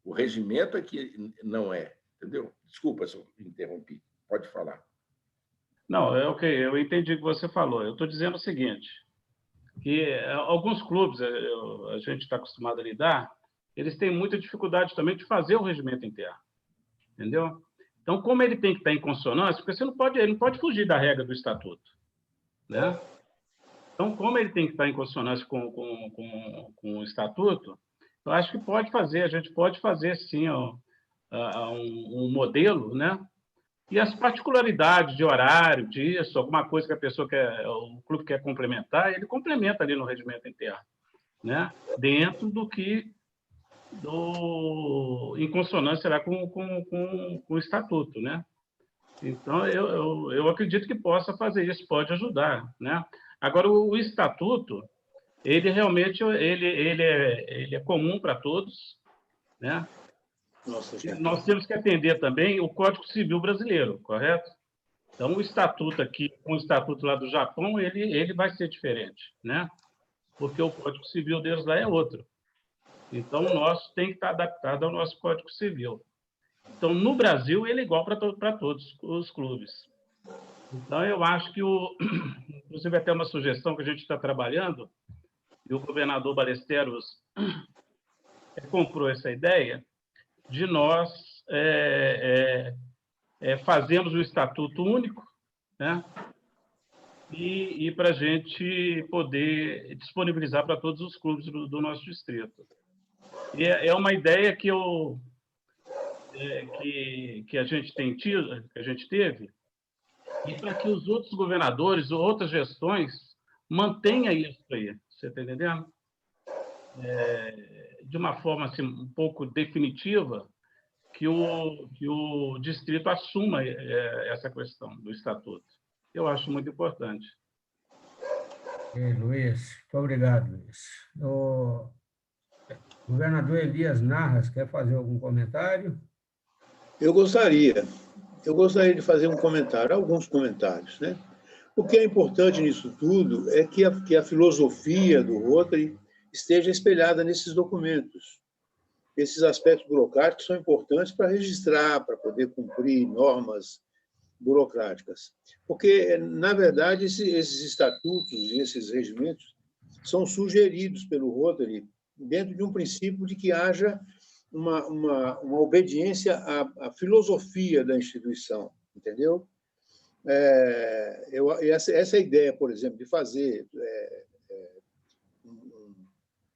O regimento é que não é, entendeu? Desculpa se eu interrompi. Pode falar. Não, ok, eu entendi o que você falou. Eu estou dizendo o seguinte, que alguns clubes, a gente está acostumado a lidar, eles têm muita dificuldade também de fazer o regimento interno, entendeu? Então, como ele tem que estar em consonância, porque ele não pode fugir da regra do estatuto, né? Então, como ele tem que estar em consonância com o estatuto, eu acho que a gente pode fazer, sim, um modelo, né? E as particularidades de horário, disso, alguma coisa que o clube quer complementar, ele complementa ali no regimento interno, né? Dentro em consonância lá com o estatuto, né? Então, eu acredito que possa fazer isso, pode ajudar, né? Agora, o estatuto, ele realmente ele é comum para todos, né? Nós temos que atender também o Código Civil brasileiro, correto? Então, o estatuto aqui, com o estatuto lá do Japão, ele vai ser diferente, né? Porque o Código Civil deles lá é outro. Então, o nosso tem que estar adaptado ao nosso Código Civil. Então, no Brasil, ele é igual para todos os clubes. Então, eu acho que, inclusive, até uma sugestão que a gente está trabalhando, e o governador Ballesteros comprou essa ideia, de nós fazermos o estatuto único, né? E para a gente poder disponibilizar para todos os clubes do nosso distrito. E é uma ideia que a gente tem tido, que a gente teve, e para que os outros governadores ou outras gestões mantenham isso aí, você está entendendo? De uma forma assim, um pouco definitiva, que o distrito assuma essa questão do estatuto. Eu acho muito importante. Luiz, muito obrigado, Luiz. O governador Elias Narras quer fazer algum comentário? Eu gostaria de fazer um comentário, alguns comentários, né? O que é importante nisso tudo é que a filosofia do Rotary esteja espelhada nesses documentos. Esses aspectos burocráticos são importantes para registrar, para poder cumprir normas burocráticas. Porque, na verdade, esses estatutos e esses regimentos são sugeridos pelo Rotary dentro de um princípio de que haja uma obediência à filosofia da instituição, entendeu? Essa ideia, por exemplo, de fazer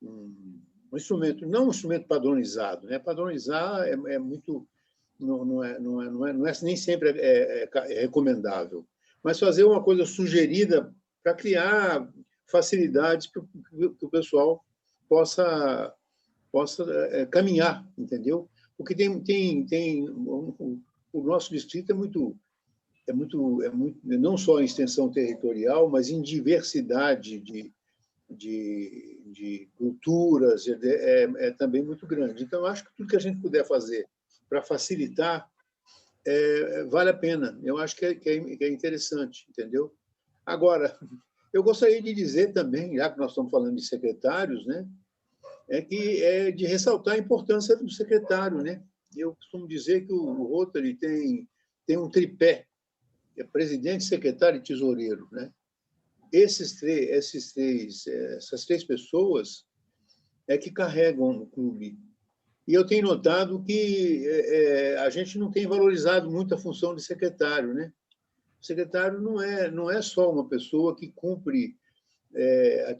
um instrumento, não um instrumento padronizado, né? Padronizar é muito, não é nem sempre recomendável, mas fazer uma coisa sugerida para criar facilidades para que o pessoal possa caminhar, entendeu? Porque o nosso distrito é muito, não só em extensão territorial, mas em diversidade de culturas, é também muito grande. Então, acho que tudo que a gente puder fazer para facilitar vale a pena. Eu acho que é interessante, entendeu? Agora, eu gostaria de dizer também, já que nós estamos falando de secretários, né, de ressaltar a importância do secretário, né? Eu costumo dizer que o Rotary tem um tripé, que é presidente, secretário e tesoureiro, né? Essas três pessoas que carregam o clube. E eu tenho notado que a gente não tem valorizado muito a função de secretário, né? O secretário não é só uma pessoa que cumpre a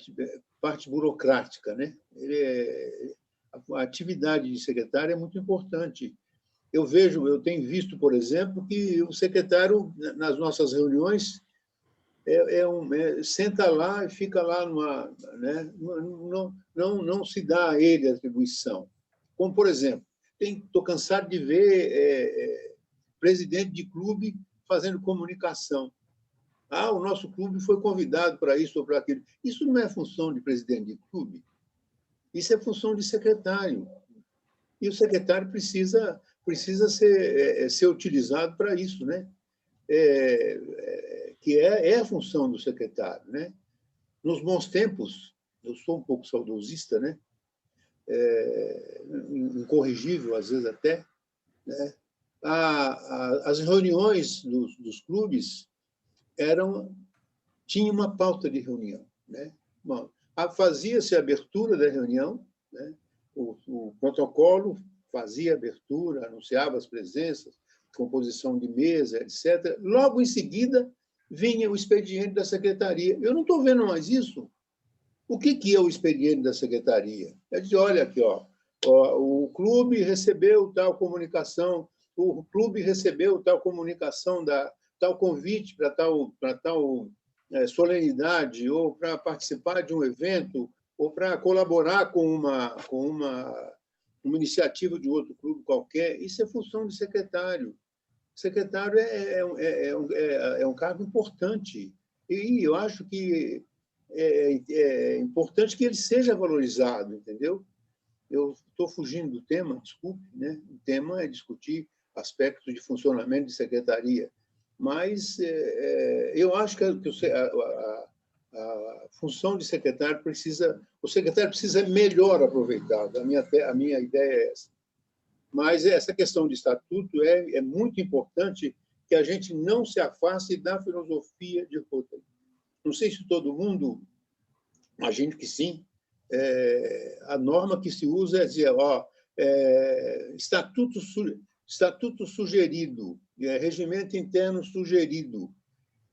parte burocrática, né? A atividade de secretário é muito importante. Eu tenho visto, por exemplo, que o secretário, nas nossas reuniões, senta lá e fica lá né? Não se dá a ele a atribuição. Como, por exemplo, estou cansado de ver presidente de clube fazendo comunicação. O nosso clube foi convidado para isso ou para aquilo. Isso não é função de presidente de clube. Isso é função de secretário. E o secretário precisa ser utilizado para isso, né? Que é a função do secretário, né? Nos bons tempos, eu sou um pouco saudosista, né? Incorrigível, às vezes até, né? As reuniões dos clubes tinha uma pauta de reunião, né? Bom, fazia-se a abertura da reunião, né? O protocolo fazia a abertura, anunciava as presenças, composição de mesa, etc. Logo em seguida, vinha o expediente da secretaria. Eu não estou vendo mais isso. O que é o expediente da secretaria? É dizer, olha aqui, o clube recebeu tal comunicação, o clube recebeu tal comunicação, tal convite para tal solenidade, ou para participar de um evento, ou para colaborar com uma iniciativa de outro clube qualquer. Isso é função de secretário. Secretário é um cargo importante. E eu acho que é importante que ele seja valorizado, entendeu? Eu estou fugindo do tema, desculpe, né? O tema é discutir aspectos de funcionamento de secretaria. Mas eu acho que a função de secretário o secretário precisa ser melhor aproveitado. A minha ideia é essa. Mas essa questão de estatuto é muito importante, que a gente não se afaste da filosofia de Rotary. Não sei se todo mundo, imagino que sim, a norma que se usa é dizer, estatuto sugerido, regimento interno sugerido.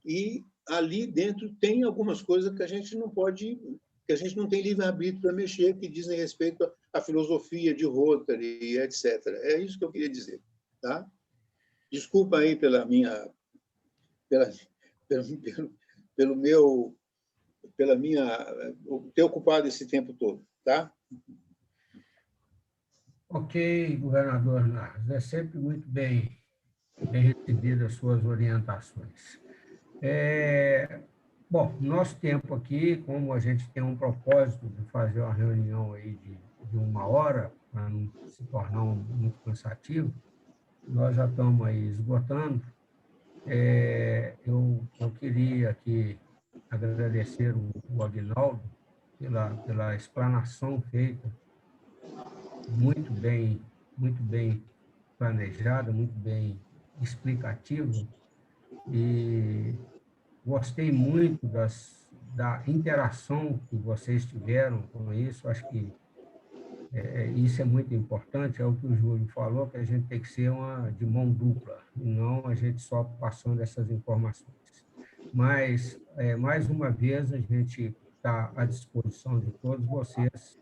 E ali dentro tem algumas coisas que a gente não pode, que a gente não tem livre-arbítrio para mexer, que dizem respeito à filosofia de Rotary, etc. É isso que eu queria dizer. Tá? Desculpa aí pelo ter ocupado esse tempo todo. Tá? Ok, governador Narras, é sempre muito bem recebidas as suas orientações. Bom, nosso tempo aqui, como a gente tem um propósito de fazer uma reunião aí de 1 hora, para não se tornar muito cansativo, nós já estamos aí esgotando. Eu queria aqui agradecer o Aguinaldo pela explanação feita, muito bem planejada, muito bem explicativa, e gostei muito da interação que vocês tiveram com isso. Acho que isso é muito importante, é o que o Júlio falou, que a gente tem que ser de mão dupla, e não a gente só passando essas informações. Mas, mais uma vez, a gente está à disposição de todos vocês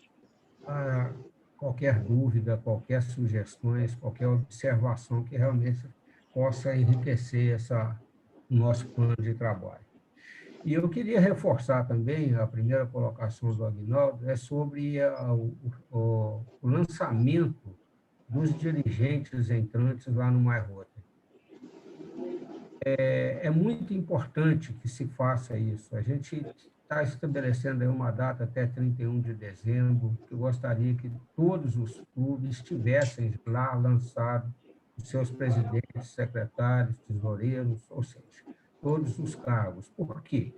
para qualquer dúvida, qualquer sugestões, qualquer observação que realmente possa enriquecer o nosso plano de trabalho. E eu queria reforçar também, a primeira colocação do Aguinaldo, é sobre o lançamento dos dirigentes entrantes lá no MyRotary. É muito importante que se faça isso. A gente está estabelecendo aí uma data até 31 de dezembro, que eu gostaria que todos os clubes tivessem lá lançado os seus presidentes, secretários, tesoureiros, ou seja, todos os cargos. Por quê?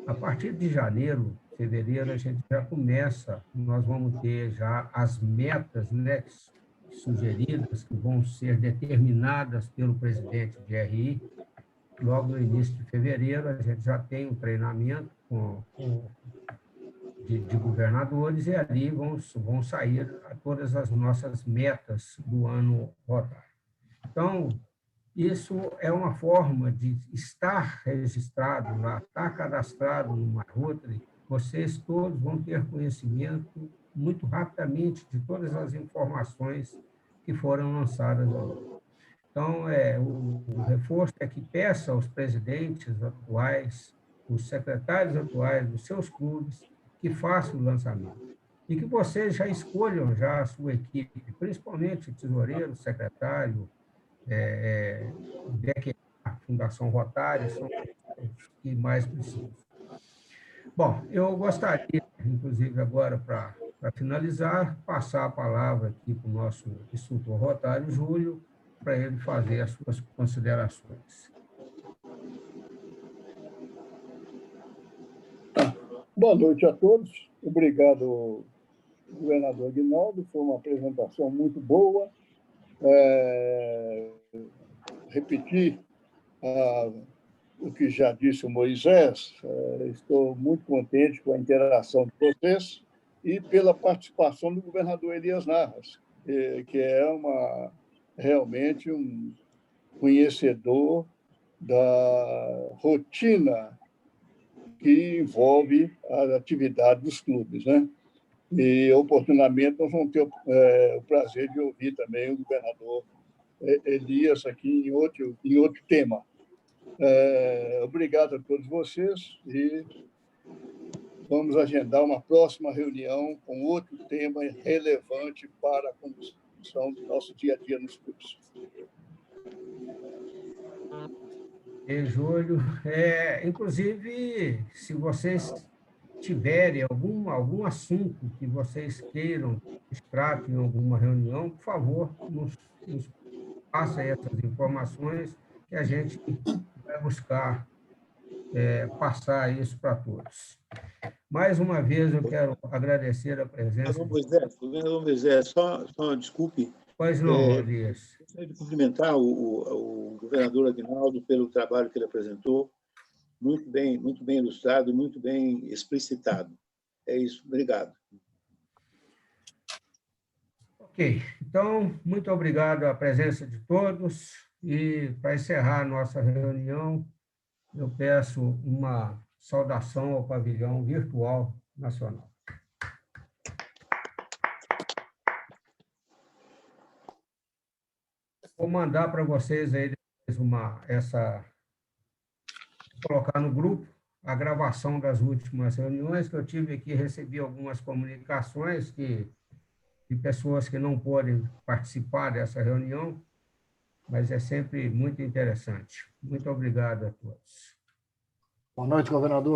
A partir de janeiro, fevereiro, a gente já começa, nós vamos ter já as metas, né, sugeridas, que vão ser determinadas pelo presidente de RI. Logo no início de fevereiro, a gente já tem um treinamento de governadores, e ali vão sair todas as nossas metas do ano rotário. Então, isso é uma forma de estar registrado lá, estar cadastrado no MyRotary. Vocês todos vão ter conhecimento muito rapidamente de todas as informações que foram lançadas ali. Então, o reforço é que peça aos presidentes atuais, os secretários atuais dos seus clubes, que façam o lançamento. E que vocês já escolham já a sua equipe, principalmente o tesoureiro, secretário, a Fundação Rotária, são os que mais precisam. Bom, eu gostaria, inclusive, agora, para finalizar, passar a palavra aqui para o nosso instrutor rotário, Júlio, para ele fazer as suas considerações. Boa noite a todos. Obrigado, governador Aguinaldo. Foi uma apresentação muito boa. Repetir o que já disse o Moisés, estou muito contente com a interação de vocês e pela participação do governador Elias Narras, que é realmente um conhecedor da rotina que envolve a atividade dos clubes, né? E, oportunamente, nós vamos ter o prazer de ouvir também o governador Elias aqui em outro tema. Obrigado a todos vocês e vamos agendar uma próxima reunião com outro tema relevante para a condução do nosso dia a dia nos clubes. Júlio, inclusive, se vocês tiverem algum assunto que vocês queiram que tratem em alguma reunião, por favor, nos passe essas informações que a gente vai buscar passar isso para todos. Mais uma vez, eu quero agradecer a presença... Governador Moisés, só desculpe. Pois não, Elias. Gostaria de cumprimentar o governador Aguinaldo pelo trabalho que ele apresentou, muito bem ilustrado, muito bem explicitado. É isso, obrigado. Ok, então, muito obrigado à presença de todos, e para encerrar a nossa reunião, eu peço uma saudação ao pavilhão virtual nacional. Vou mandar para vocês aí depois colocar no grupo a gravação das últimas reuniões que eu tive aqui, recebi algumas comunicações que de pessoas que não podem participar dessa reunião, mas é sempre muito interessante. Muito obrigado a todos. Boa noite, governador.